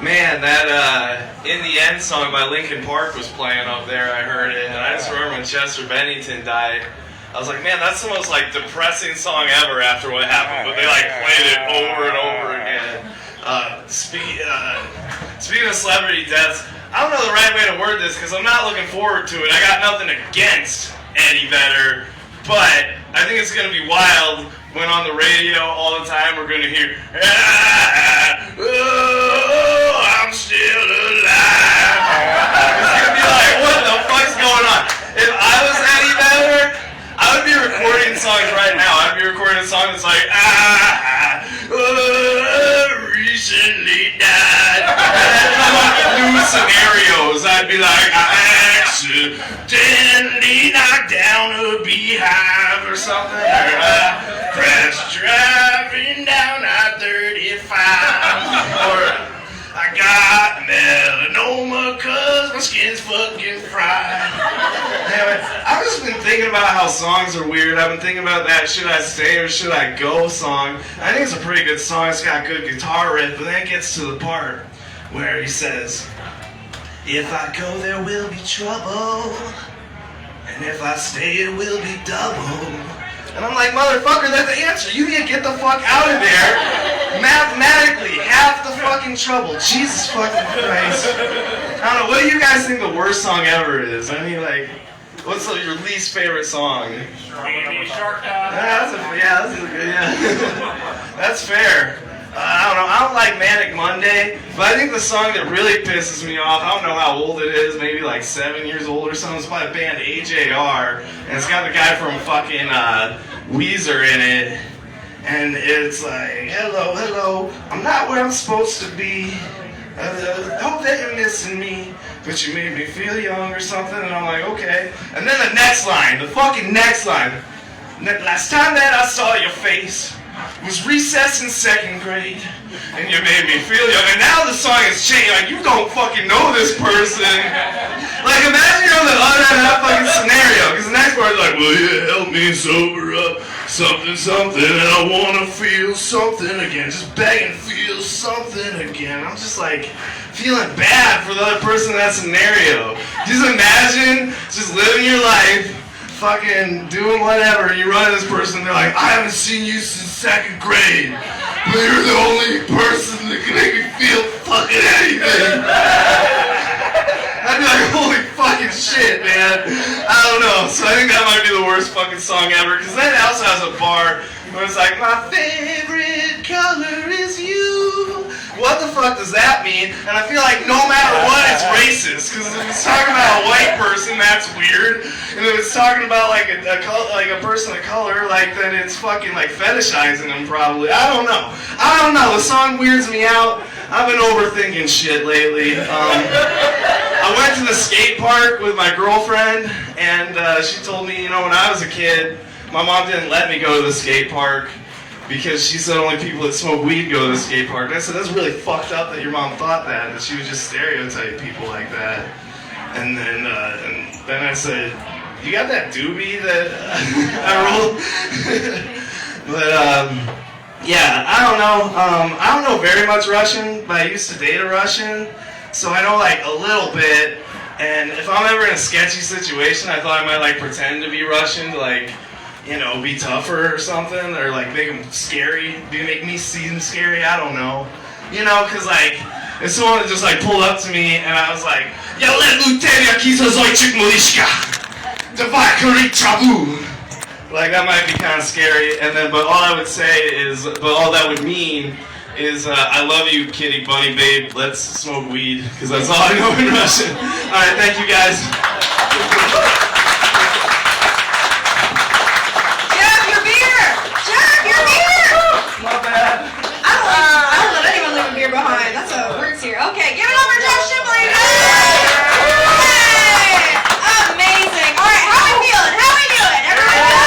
Speaker 9: Man, that In the End song by Linkin Park was playing up there. I heard it, and I just remember when Chester Bennington died. I was like, man, that's the most like depressing song ever after what happened. But they like played it over and over again. Speaking of celebrity deaths, I don't know the right way to word this because I'm not looking forward to it. I got nothing against Eddie Vedder, but I think it's going to be wild when on the radio all the time we're going to hear, oh, I'm still alive. It's going to be like, what the fuck's going on? If I was Eddie Vedder, I would be recording songs right now. I'd be recording a song that's like, recently died. And come up with new scenarios. I'd be like, I accidentally knocked down a beehive or something. Or crashed driving down I-35. Or I got melanoma cause my skin's fucking fried. Damn it. I've just been thinking about how songs are weird. I've been thinking about that Should I Stay or Should I Go song. I think it's a pretty good song. It's got good guitar riff, but then it gets to the part where he says, if I go there will be trouble, and if I stay it will be double. And I'm like, motherfucker, that's the answer. You need to get the fuck out of there. Mathematically, half the fucking trouble. Jesus fucking Christ. I don't know, what do you guys think the worst song ever is? I mean, like, what's your least favorite song?
Speaker 2: Shark
Speaker 9: That's a good, That's fair. I don't know, I don't like Manic Monday, but I think the song that really pisses me off, I don't know how old it is, maybe like 7 years old or something, it's by the band AJR, and it's got the guy from fucking Weezer in it, and it's like, hello, hello, I'm not where I'm supposed to be, I hope that you're missing me, but you made me feel young or something, and I'm like, okay, and then the next line, the fucking next line, last time that I saw your face, was recess in 2nd grade, and you made me feel young, and now the song has changed, like, you don't fucking know this person. Like, imagine you're on the other end of that fucking scenario, because the next part is like, well, yeah, help me sober up, something, something, and I want to feel something again, just begging, feel something again. I'm just like, feeling bad for the other person in that scenario. Just imagine just living your life, fucking doing whatever, and you run into this person, and they're like, I haven't seen you since 2nd grade, but you're the only person that can make me feel fucking anything. I'd be like, holy fucking shit, man. I don't know, so I think that might be the worst fucking song ever, because then it also has a bar where it's like, my favorite color is you. What the fuck does that mean? And I feel like no matter what, it's racist. Because if it's talking about a white person, that's weird. And if it's talking about like a person of color, like then it's fucking like fetishizing them probably. I don't know. The song weirds me out. I've been overthinking shit lately. I went to the skate park with my girlfriend, and she told me, you know, when I was a kid, my mom didn't let me go to the skate park because she said only people that smoke weed go to the skate park. And I said, that's really fucked up that your mom thought that she would just stereotype people like that. And then I said, you got that doobie that I rolled? But, yeah, I don't know. I don't know very much Russian, but I used to date a Russian, so I know like a little bit. And if I'm ever in a sketchy situation, I thought I might like pretend to be Russian to like, you know, be tougher or something, or like make them scary, make me seem scary, I don't know. You know, cause like, if someone just like pulled up to me and I was like, "Я летаю кисозойчик малышка, давай курить траву." Like that might be kind of scary, and then, but all I would say is, but all that would mean is, I love you, kitty bunny babe, let's smoke weed, because that's all I know in Russian. Alright, thank you guys.
Speaker 1: Jeff, your beer! Jeff, your beer!
Speaker 9: My bad.
Speaker 1: I don't let anyone leave a beer behind. That's a words here. Okay, give it up for Jeff Shipley! Hey! Amazing. Alright, how are we feeling? How are we doing? Everybody good?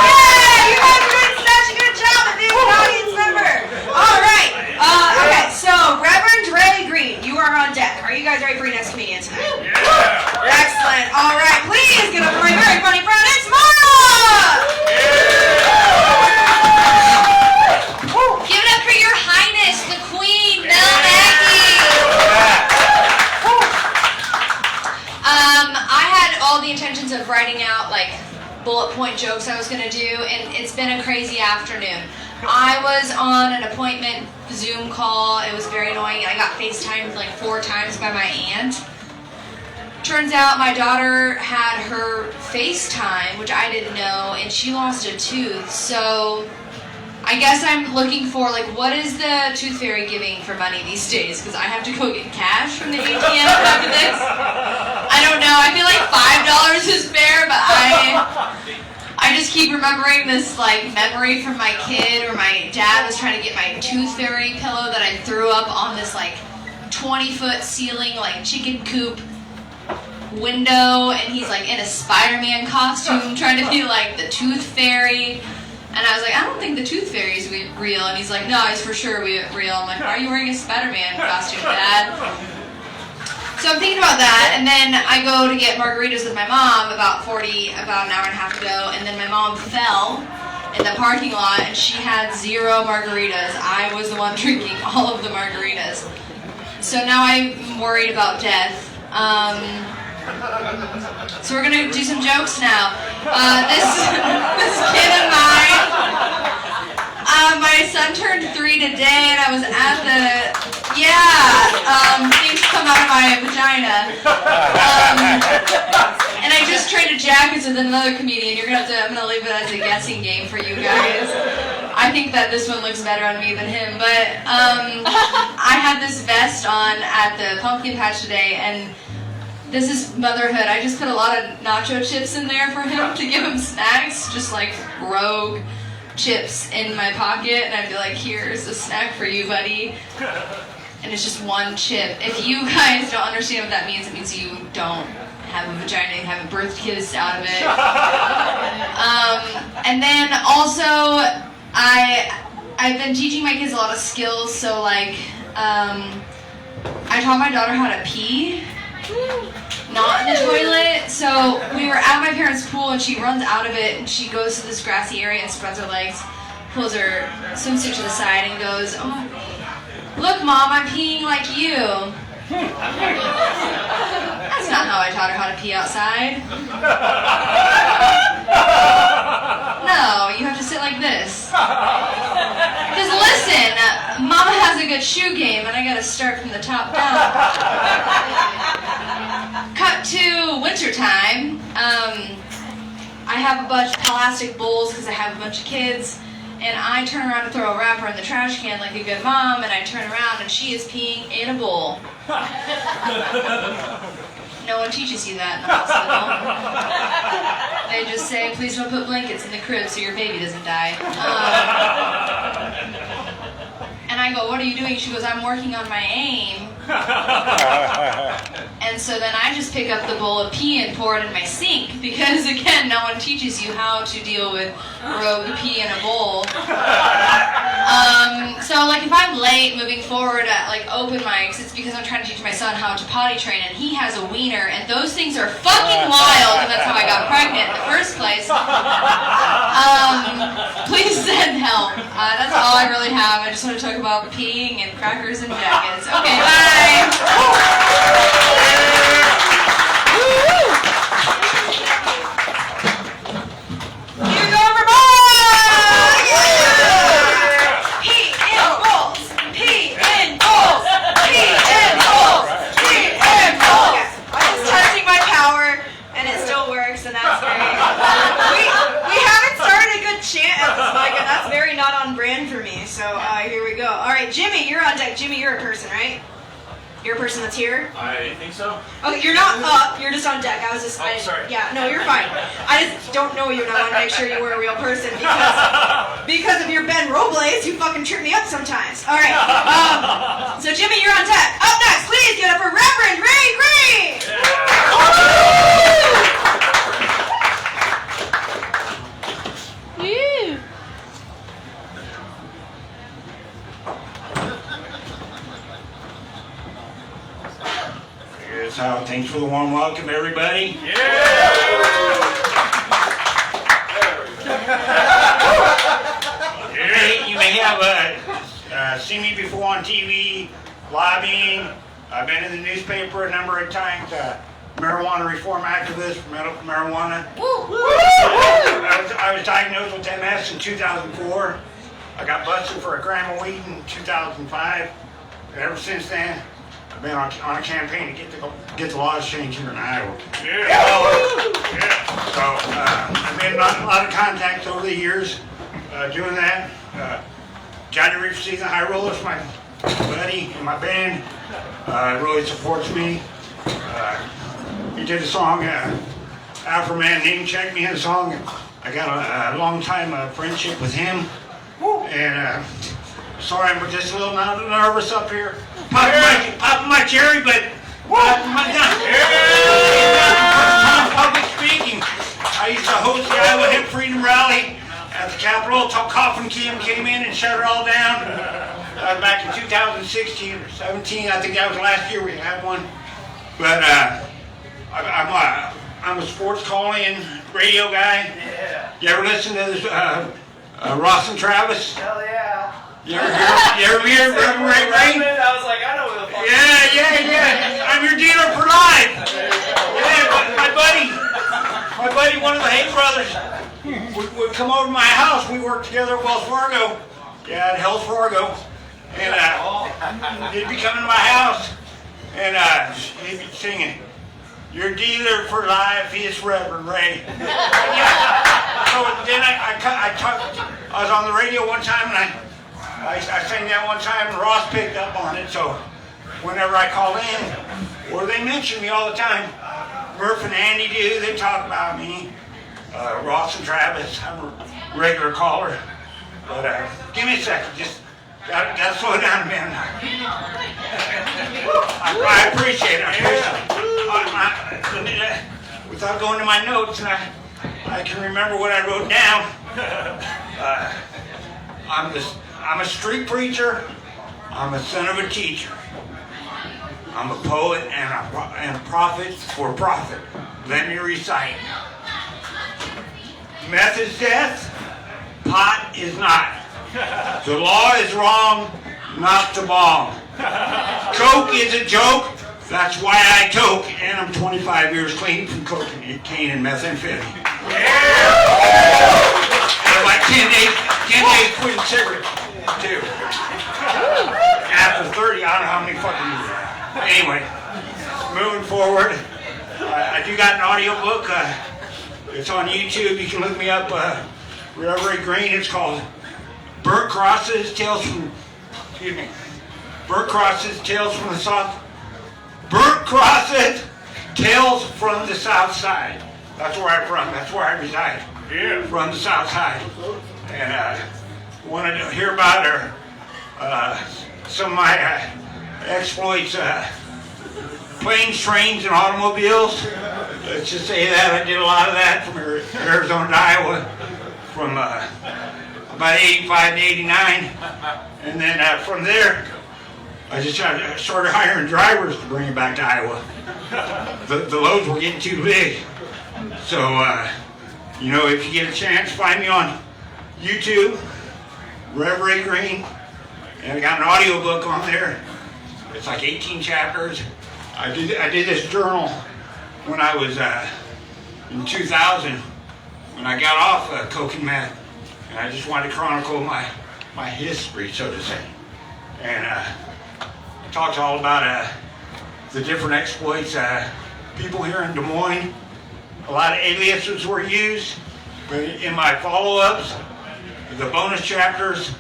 Speaker 1: Yay! You guys are doing such a good job at being an audience member. Alright. Okay, so Reverend Ray Green, you are on deck. Are you guys ready for your next comedian tonight?
Speaker 2: Yeah.
Speaker 1: Excellent. Alright, please give up for my very funny friend, it's Mara!
Speaker 4: Give it up for your highness, the queen, Mel Mackey. I had all the intentions of writing out like
Speaker 10: bullet point jokes I was going to do, and it's been a crazy afternoon. I was on an appointment Zoom call. It was very annoying. I got FaceTimed like 4 times by my aunt. Turns out my daughter had her FaceTime, which I didn't know, and she lost a tooth. So I guess I'm looking for, like, what is the tooth fairy giving for money these days? Because I have to go get cash from the ATM after this. I don't know. I feel like $5 is fair, but I just keep remembering this, like, memory from my kid, or my dad was trying to get my tooth fairy pillow that I threw up on this, like, 20-foot ceiling, like, chicken coop window, and he's, like, in a Spider-Man costume trying to be, like, the tooth fairy. And I was like, I don't think the tooth fairy is real. And he's like, no, it's for sure real. I'm like, why are you wearing a Spider-Man costume, Dad? So I'm thinking about that, and then I go to get margaritas with my mom about an hour and a half ago, and then my mom fell in the parking lot, and she had 0 margaritas. I was the one drinking all of the margaritas. So now I'm worried about death. So we're gonna do some jokes now. This kid of mine, my son turned 3 today, and I was at the, things come out of my vagina. And I just traded jackets with another comedian. I'm gonna leave it as a guessing game for you guys. I think that this one looks better on me than him, but I had this vest on at the pumpkin patch today, and this is motherhood. I just put a lot of nacho chips in there for him to give him snacks, just like rogue chips in my pocket, and I'd be like, here's a snack for you, buddy. And it's just 1 chip. If you guys don't understand what that means, it means you don't have a vagina, you haven't birthed kids out of it. And then also, I've been teaching my kids a lot of skills, so like, I taught my daughter how to pee. Not in the toilet. So we were at my parents' pool, and she runs out of it, and she goes to this grassy area and spreads her legs, pulls her swimsuit to the side, and goes, "Oh, look, Mom, I'm peeing like you." That's not how I taught her how to pee outside. No, you have to sit like this. Because listen, Mama has a good shoe game, and I gotta start from the top down. Cut to wintertime. I have a bunch of plastic bowls because I have a bunch of kids, and I turn around to throw a wrapper in the trash can like a good mom, and I turn around and she is peeing in a bowl. No one teaches you that in the hospital. They just say, please don't put blankets in the crib so your baby doesn't die. And I go, what are you doing? She goes, I'm working on my aim. And so then I just pick up the bowl of pee and pour it in my sink, because again, no one teaches you how to deal with rogue pee in a bowl. So like if I'm late moving forward at like open mics, it's because I'm trying to teach my son how to potty train, and he has a wiener, and those things are fucking wild, and that's how I got pregnant in the first place. Please send help. That's all I really have. I just want to talk about peeing and crackers and jackets. Okay, bye.
Speaker 1: Here go Vermont! Yeah! Pee in bowls! Pee in bowls! Pee in bowls! Pee in bowls! I'm just testing my power, and it still works, and that's great. We haven't started a good chant at this mic, and that's very not on brand for me, so here we go. All right, Jimmy, you're on deck. Jimmy, you're a person, right? You're a person that's here?
Speaker 6: I think so.
Speaker 1: Okay, you're not up, you're just on deck. I was just,
Speaker 6: sorry.
Speaker 1: Yeah, no, you're fine. I just don't know you, and I want to make sure you were a real person, because of your Ben Robles, you fucking trip me up sometimes. All right, so Jimmy, you're on deck. Up next, please get up for Reverend Ray Green! Woo!
Speaker 3: Thanks for the warm welcome, everybody. You may have seen me before on TV, lobbying. I've been in the newspaper a number of times. Marijuana reform activist, medical marijuana.
Speaker 11: I was diagnosed with MS in 2004. I got busted for a gram of weed in 2005. And ever since then, I've been on a campaign to get the laws changed here in Iowa. So I've made a lot of contacts over the years doing that. Johnny Reefer Season High Rollers, my buddy in my band, really supports me. He did a song, Afro Man Name Check Me in a song. I got a long time friendship with him. And sorry, I'm just a little nervous up here. Popping my cherry, but first time public speaking. I used to host the Iowa Hip Freedom Rally at the Capitol. Coffin Kim came in and shut it all down. Back in 2016 or 17, I think that was the last year we had one. But I'm a sports calling radio guy. You ever listen to this, Ross and Travis?
Speaker 9: Hell yeah.
Speaker 11: You ever hear Reverend Ray Rain?
Speaker 9: I was like, I know who the fuck.
Speaker 11: Yeah. I'm your dealer for life. Yeah, my buddy, one of the Hayes brothers, would come over to my house. We worked together at Wells Fargo. Yeah, at Hells Fargo. And he'd be coming to my house, and he'd be singing, "Your dealer for life is Reverend Ray." So then I was on the radio one time, and I sang that one time, and Ross picked up on it. So whenever I call in, or they mention me all the time, Murph and Andy do, they talk about me. Ross and Travis, I'm a regular caller. But give me a second, just gotta slow down a minute. I appreciate it. Without going to my notes, and I can remember what I wrote down. I'm a street preacher. I'm a son of a teacher. I'm a poet and a prophet for profit. Let me recite. Meth is death. Pot is not. The law is wrong, not the bomb. Coke is a joke. That's why I toke, and I'm 25 years clean from cocaine and methamphetamine. And like 10 days quitting cigarettes, too. After 30, I don't know how many fucking years. Anyway, moving forward, I do got an audio book. It's on YouTube. You can look me up, Reverend Green. It's called Burnt Crosses, Tales from the South. Burnt Crosses, Tales from the South Side. That's where I'm from. That's where I reside. Yeah. From the South Side. And want to hear about some of my exploits, planes, trains, and automobiles. Let's just say that I did a lot of that from Arizona to Iowa, from about 85 to 89. And then from there, I just started hiring drivers to bring it back to Iowa. The loads were getting too big. So, if you get a chance, find me on YouTube, Reverend Green, and I got an audio book on there. It's like 18 chapters. I did this journal when I was in 2000, when I got off coke and meth, and I just wanted to chronicle my history, so to say. And it talks all about the different exploits. People here in Des Moines, a lot of aliases were used, but in my follow-ups, the bonus chapters,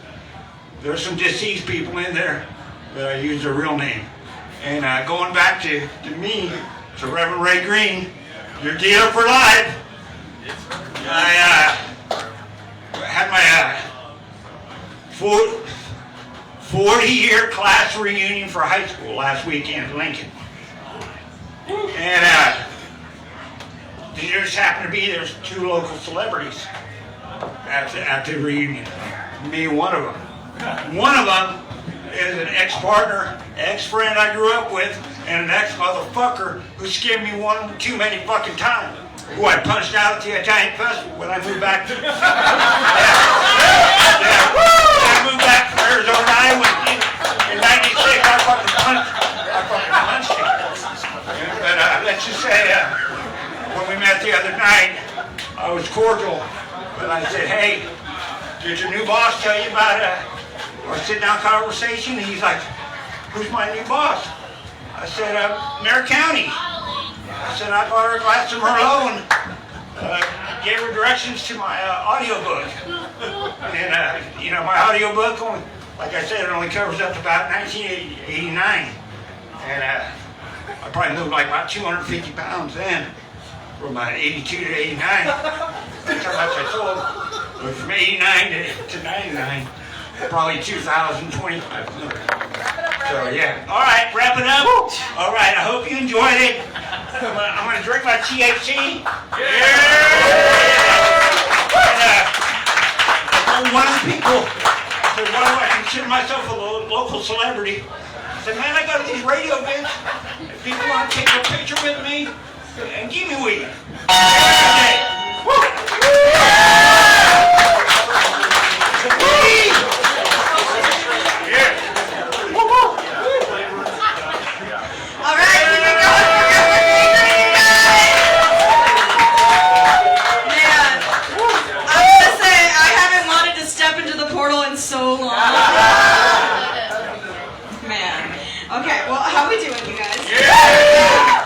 Speaker 11: there's some deceased people in there that I use their real name. And going back to me, to Reverend Ray Green, your dealer for life, I had my 40-year class reunion for high school last weekend in Lincoln. And there just happened to be, there's two local celebrities at the reunion. Me, one of them. One of them is an ex-partner, ex-friend I grew up with, and an ex-motherfucker who skimmed me one too many fucking times, who I punched out at the Italian Festival when I moved back. I moved back from Arizona, Iowa in 96. I fucking punched him. But let's just say, when we met the other night, I was cordial. But I said, hey, did your new boss tell you about our sit-down conversation? And he's like, who's my new boss? I said, Mayor County. I said, I got her a glass of Merlot and gave her directions to my audiobook. And, you know, my audiobook, only, like I said, it only covers up to about 1989. And I probably moved like about 250 pounds then, from 82 to 89. That's how much I sold. But from 89 to 99, probably 2,000, 2,500. So yeah. All right, wrap it up. All right, I hope you enjoyed it. I'm gonna drink my THC. Yeah. And, one of the people said, "Why do I consider myself a local celebrity?" I said, "Man, I go to these radio events. If people want to take a picture with me and give me weed."
Speaker 1: So long. Man. Okay, well, how we doing, you guys? Yeah!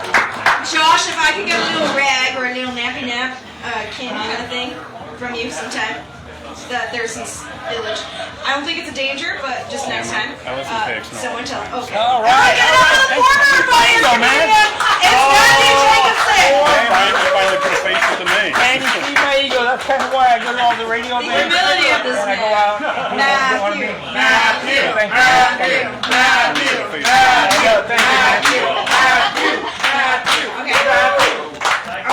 Speaker 1: Josh, if I could get a little rag or a little nappy nap candy kind of thing from you sometime. There's this village. I don't think it's a danger, but just next time. Someone tell him. Okay.
Speaker 3: All right.
Speaker 1: Get out of the corner, buddy!
Speaker 3: Go, man.
Speaker 1: It's Matthew Jacobson!
Speaker 3: Finally put a face with the man. And you see my ego. That's kind of why I go to all the radio
Speaker 1: The humility of this man. Matthew.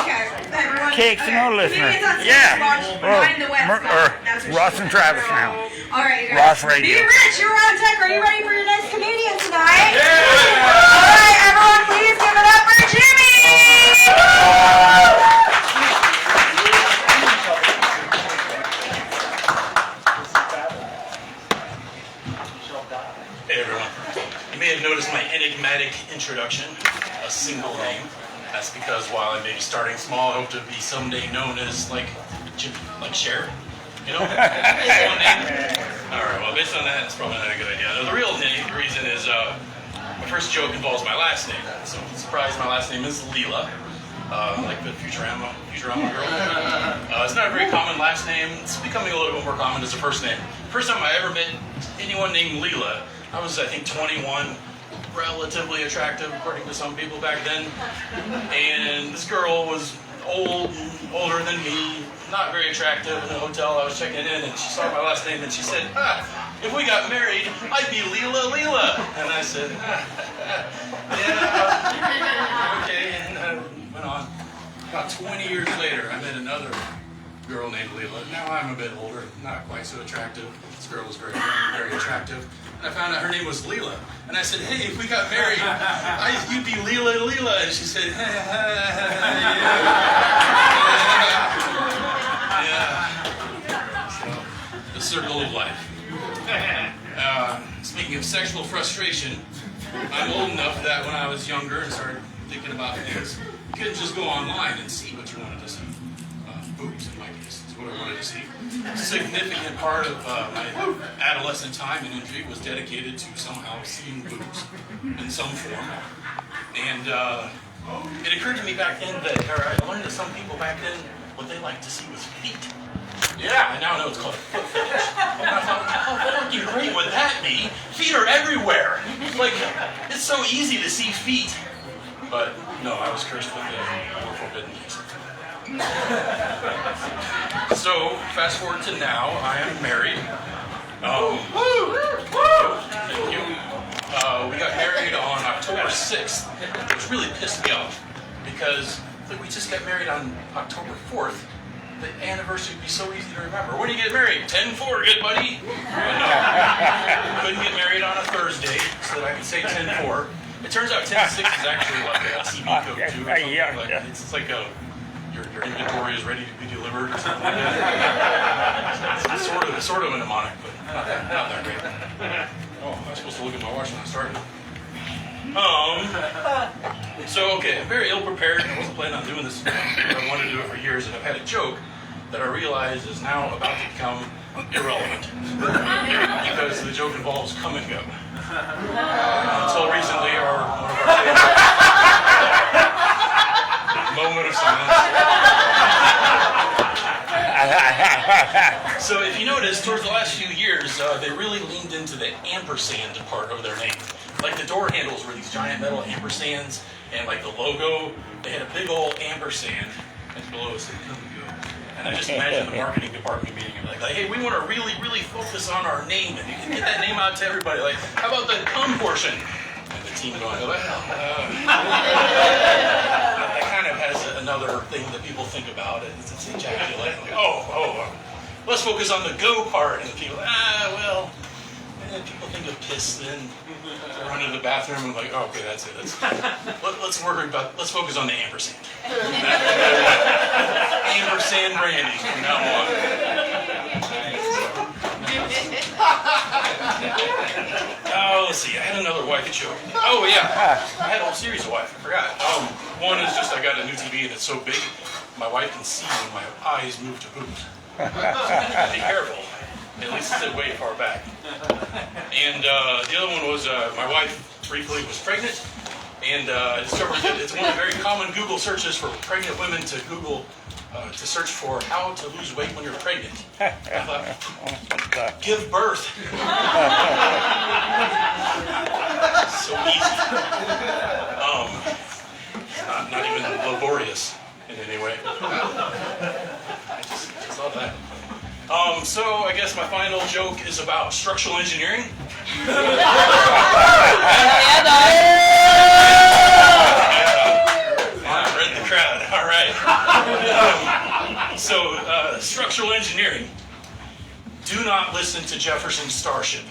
Speaker 1: Okay. Everyone.
Speaker 3: Cakes and no listener.
Speaker 1: Yeah. Behind the West.
Speaker 3: Ross and Travis now.
Speaker 1: All right, you guys.
Speaker 3: Ross Radio.
Speaker 1: Be Rich, you're on tech. Are you ready for your next comedian tonight? Yeah. All right, everyone, please give it up for Jimmy.
Speaker 12: Hey everyone. You may have noticed my enigmatic introduction, a single name. That's because while I may be starting small, I hope to be someday known as like Cher. You know? Alright, well based on that, it's probably not a good idea. No, the real reason is my first joke involves my last name. So surprise, my last name is Leela. Like the Futurama girl. It's not a very common last name. It's becoming a little bit more common as a first name. First time I ever met anyone named Leela, I was, I think, 21, relatively attractive, according to some people back then. And this girl was older than me, not very attractive. In a hotel, I was checking in, and she saw my last name, and she said, if we got married, I'd be Leela. And I said, yeah, okay, and went on. About 20 years later, I met another girl named Leela. Now I'm a bit older, not quite so attractive. This girl was very young, very attractive. And I found out her name was Leela. And I said, hey, if we got married, you'd be Leela. And she said, yeah. So, the circle of life. Speaking of sexual frustration, I'm old enough that when I was younger and started thinking about things, you couldn't just go online and see what you wanted to see. Boobs, in my case, is what I wanted to see. A significant part of my adolescent time and intrigue was dedicated to somehow seeing boobs in some form. And it occurred to me back then that, I learned that some people back then, what they liked to see was feet. Yeah, I now know it's called a foot fetish. And I thought, how fucking great would that be? Feet are everywhere. Like, it's so easy to see feet. But no, I was cursed with a more forbidden taste. So, fast forward to now, I am married. Thank you. We got married on October 6th, which really pissed me off because we just got married on October 4th. The anniversary would be so easy to remember. When do you get married? 10-4, good buddy. But no, couldn't get married on a Thursday so that I could say 10-4. It turns out 10-6 is actually like a TV code too. Like, it's like your inventory is ready to be delivered or something like that. It's sort of a mnemonic, but not that great. Oh, I was supposed to look at my watch when I started. So okay, I'm very ill prepared. I wasn't planning on doing this. I wanted to do it for years, and I've had a joke that I realize is now about to become irrelevant because the joke involves come and go. Until recently, one of our favorite moment of silence. So if you notice, towards the last few years, they really leaned into the ampersand part of their name. Like the door handles were these giant metal ampersands, and like the logo, they had a big old ampersand, and below it said come and go. And I just imagine the marketing department meeting and like, hey, we want to really, really focus on our name, and you can get that name out to everybody. Like, how about the come portion? And the team going, well, that kind of has another thing that people think about. It's ejaculate. Like, let's focus on the go part. And the people, well. And then people think of piss, then run into the bathroom and like, okay, that's it. Let's focus on the ampersand. Ampersand branding from now on. Oh, let's see. I had another wifey joke. Oh yeah, I had a whole series of wife. I forgot. One is just I got a new TV and it's so big, my wife can see when my eyes move to poop. Be careful. At least sit way far back. And the other one was my wife briefly was pregnant, and I discovered that it's one of the very common Google searches for pregnant women to Google to search for how to lose weight when you're pregnant. I thought, give birth. So easy. Not even laborious in any way. I just thought that. So I guess my final joke is about structural engineering. I read the crowd. All right. Structural engineering. Do not listen to Jefferson's Starship.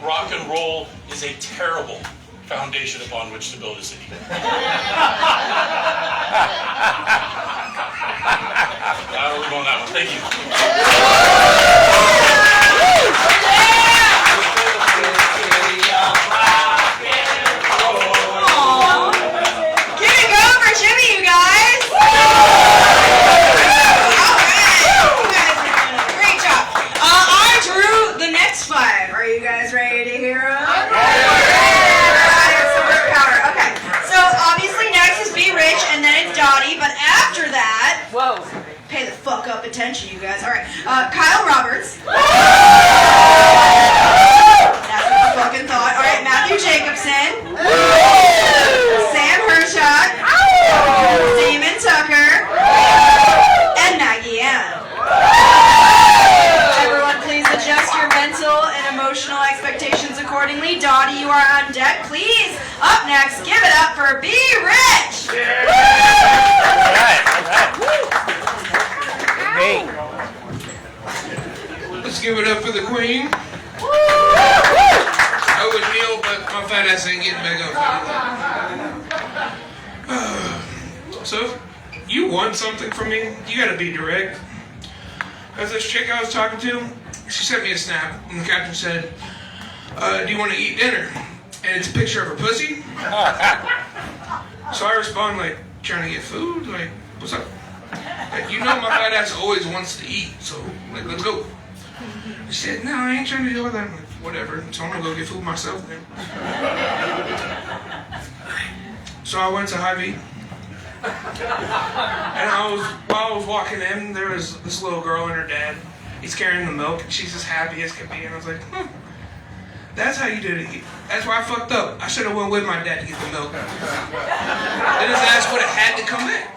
Speaker 12: Rock and roll is a terrible foundation upon which to build a city. I'll leave on that one. Thank you.
Speaker 1: Give it go for Jimmy, you guys! Great job. I drew the next 5. Are you guys ready to hear them? Okay. So obviously next is Be Rich, and then it's Dottie. But after that, pay the fuck up attention, you guys. All right, Kyle Roberts. That's what I fucking thought. All right, Matthew Jacobson. Sam Hershock. Damon Tucker. And Maggie Ann. Everyone, please adjust your mental and emotional expectations accordingly. Dottie, you are on deck. Please, up next, give it up for Be Rich.
Speaker 3: Hey.
Speaker 13: Let's give it up for the queen. I would kneel, but my fat ass ain't getting back up. So, if you want something from me, you gotta be direct. Because this chick I was talking to, she sent me a snap, and the captain said, do you want to eat dinner? And it's a picture of her pussy. So I respond like, trying to get food? Like, what's up? Like, you know my fat ass always wants to eat, so like, let's go. She said, no, I ain't trying to do all that. I'm like, whatever, so I'm gonna go get food myself then. So I went to Hy-Vee. And while I was walking in, there was this little girl and her dad. He's carrying the milk, and she's as happy as can be. And I was like, that's how you did it. That's why I fucked up. I should have went with my dad to get the milk. Then his ass would have had to come back.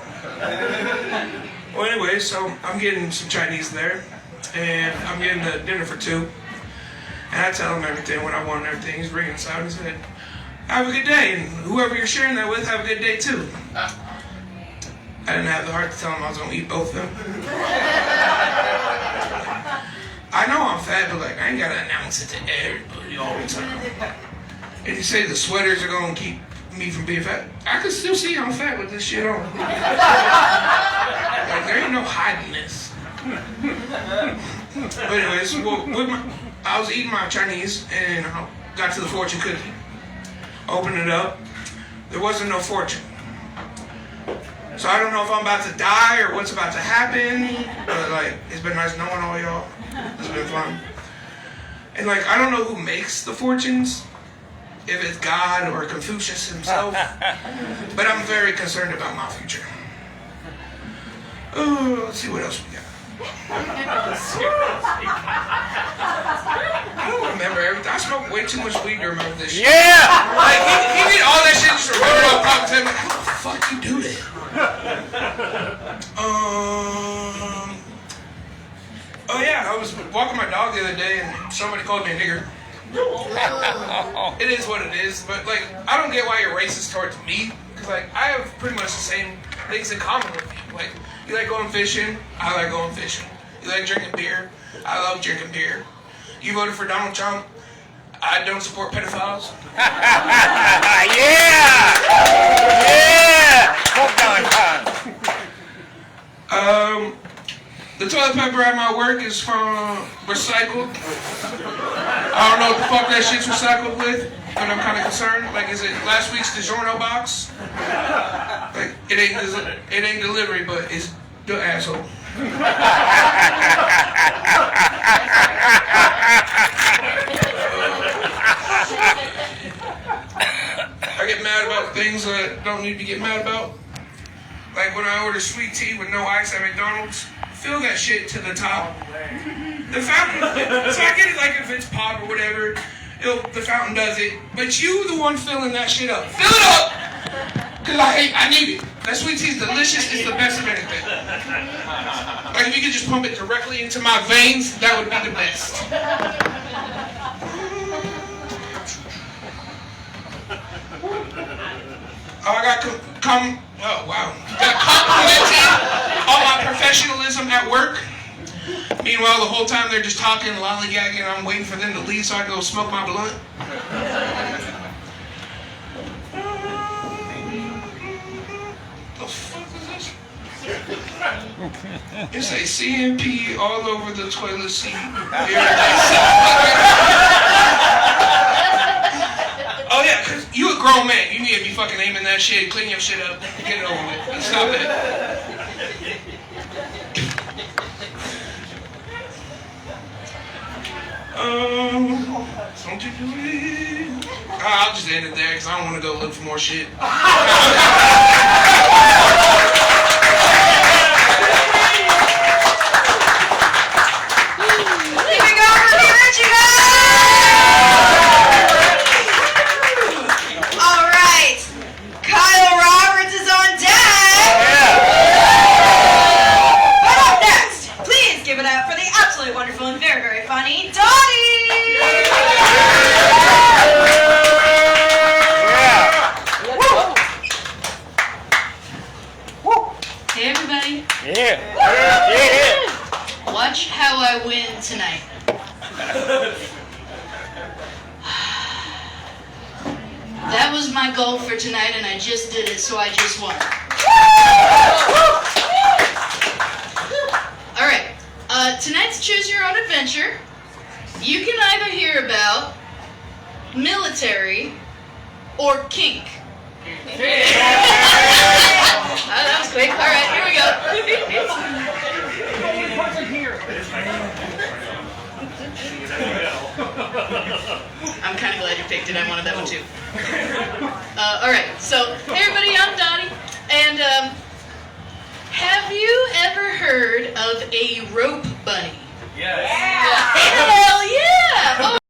Speaker 13: Well, anyway, so I'm getting some Chinese there, and I'm getting the dinner for 2. And I tell him everything, what I want and everything. He's bringing us out, and he said, have a good day, and whoever you're sharing that with, have a good day too. I didn't have the heart to tell him I was gonna eat both of them. I know I'm fat, but like I ain't gotta announce it to everybody all the time. And you say the sweaters are gonna keep me from being fat, I can still see I'm fat with this shit on. Like there ain't no hiding this. But anyways, I was eating my Chinese and I got to the fortune cookie. Opened it up. There wasn't no fortune. So I don't know if I'm about to die or what's about to happen, but like, it's been nice knowing all y'all. It's been fun. And like, I don't know who makes the fortunes, if it's God or Confucius himself, but I'm very concerned about my future. Oh, let's see what else we got. I don't remember everything. I smoked way too much weed to remember this shit.
Speaker 3: Yeah!
Speaker 13: Like, he did all that shit just to remember all pop time. Like, how the fuck you do that? Oh yeah, I was walking my dog the other day and somebody called me a nigger. It is what it is, but like, I don't get why you're racist towards me, because like, I have pretty much the same things in common with you. Like, you like going fishing, I like going fishing. You like drinking beer, I love drinking beer. You voted for Donald Trump, I don't support pedophiles.
Speaker 3: Yeah! Yeah! Fuck Donald Trump.
Speaker 13: The toilet paper at my work is from recycled. I don't know what the fuck that shit's recycled with, but I'm kind of concerned. Like, is it last week's DiGiorno box? Like, it ain't delivery, but it's the asshole. I get mad about things that I don't need to get mad about. Like when I order sweet tea with no ice at McDonald's, fill that shit to the top. The fountain, so I get it like if it's pop or whatever, the fountain does it. But you the one filling that shit up. Fill it up! Cause I need it. That sweet tea is delicious, it's the best of anything. Like if you could just pump it directly into my veins, that would be the best. Oh, I got oh wow. Got complimented on my professionalism at work. Meanwhile, the whole time they're just talking, lollygagging, and I'm waiting for them to leave so I can go smoke my blunt. The fuck is this? It's a CMP all over the toilet seat. Oh yeah, cause you a grown man. You need to be fucking aiming that shit, clean your shit up, get it over with. Let's stop it. Don't you do it? I'll just end it there because I don't want to go look for more shit.
Speaker 1: Keeping over here, Richie guys! All right, Kyle Roberts is on deck. But up next, please give it up for the absolutely wonderful and very, very funny Dottie.
Speaker 14: Hey everybody.
Speaker 3: Yeah.
Speaker 14: Watch how I win tonight. That was my goal for tonight and I just did it, so I just won. Alright, tonight's Choose Your Own Adventure. You can either hear about military or kink. That was quick. Alright, here we go. I'm kind of glad you picked it. I wanted that one too. Alright, so hey everybody, I'm Dottie. And have you ever heard of a rope bunny?
Speaker 2: Yes.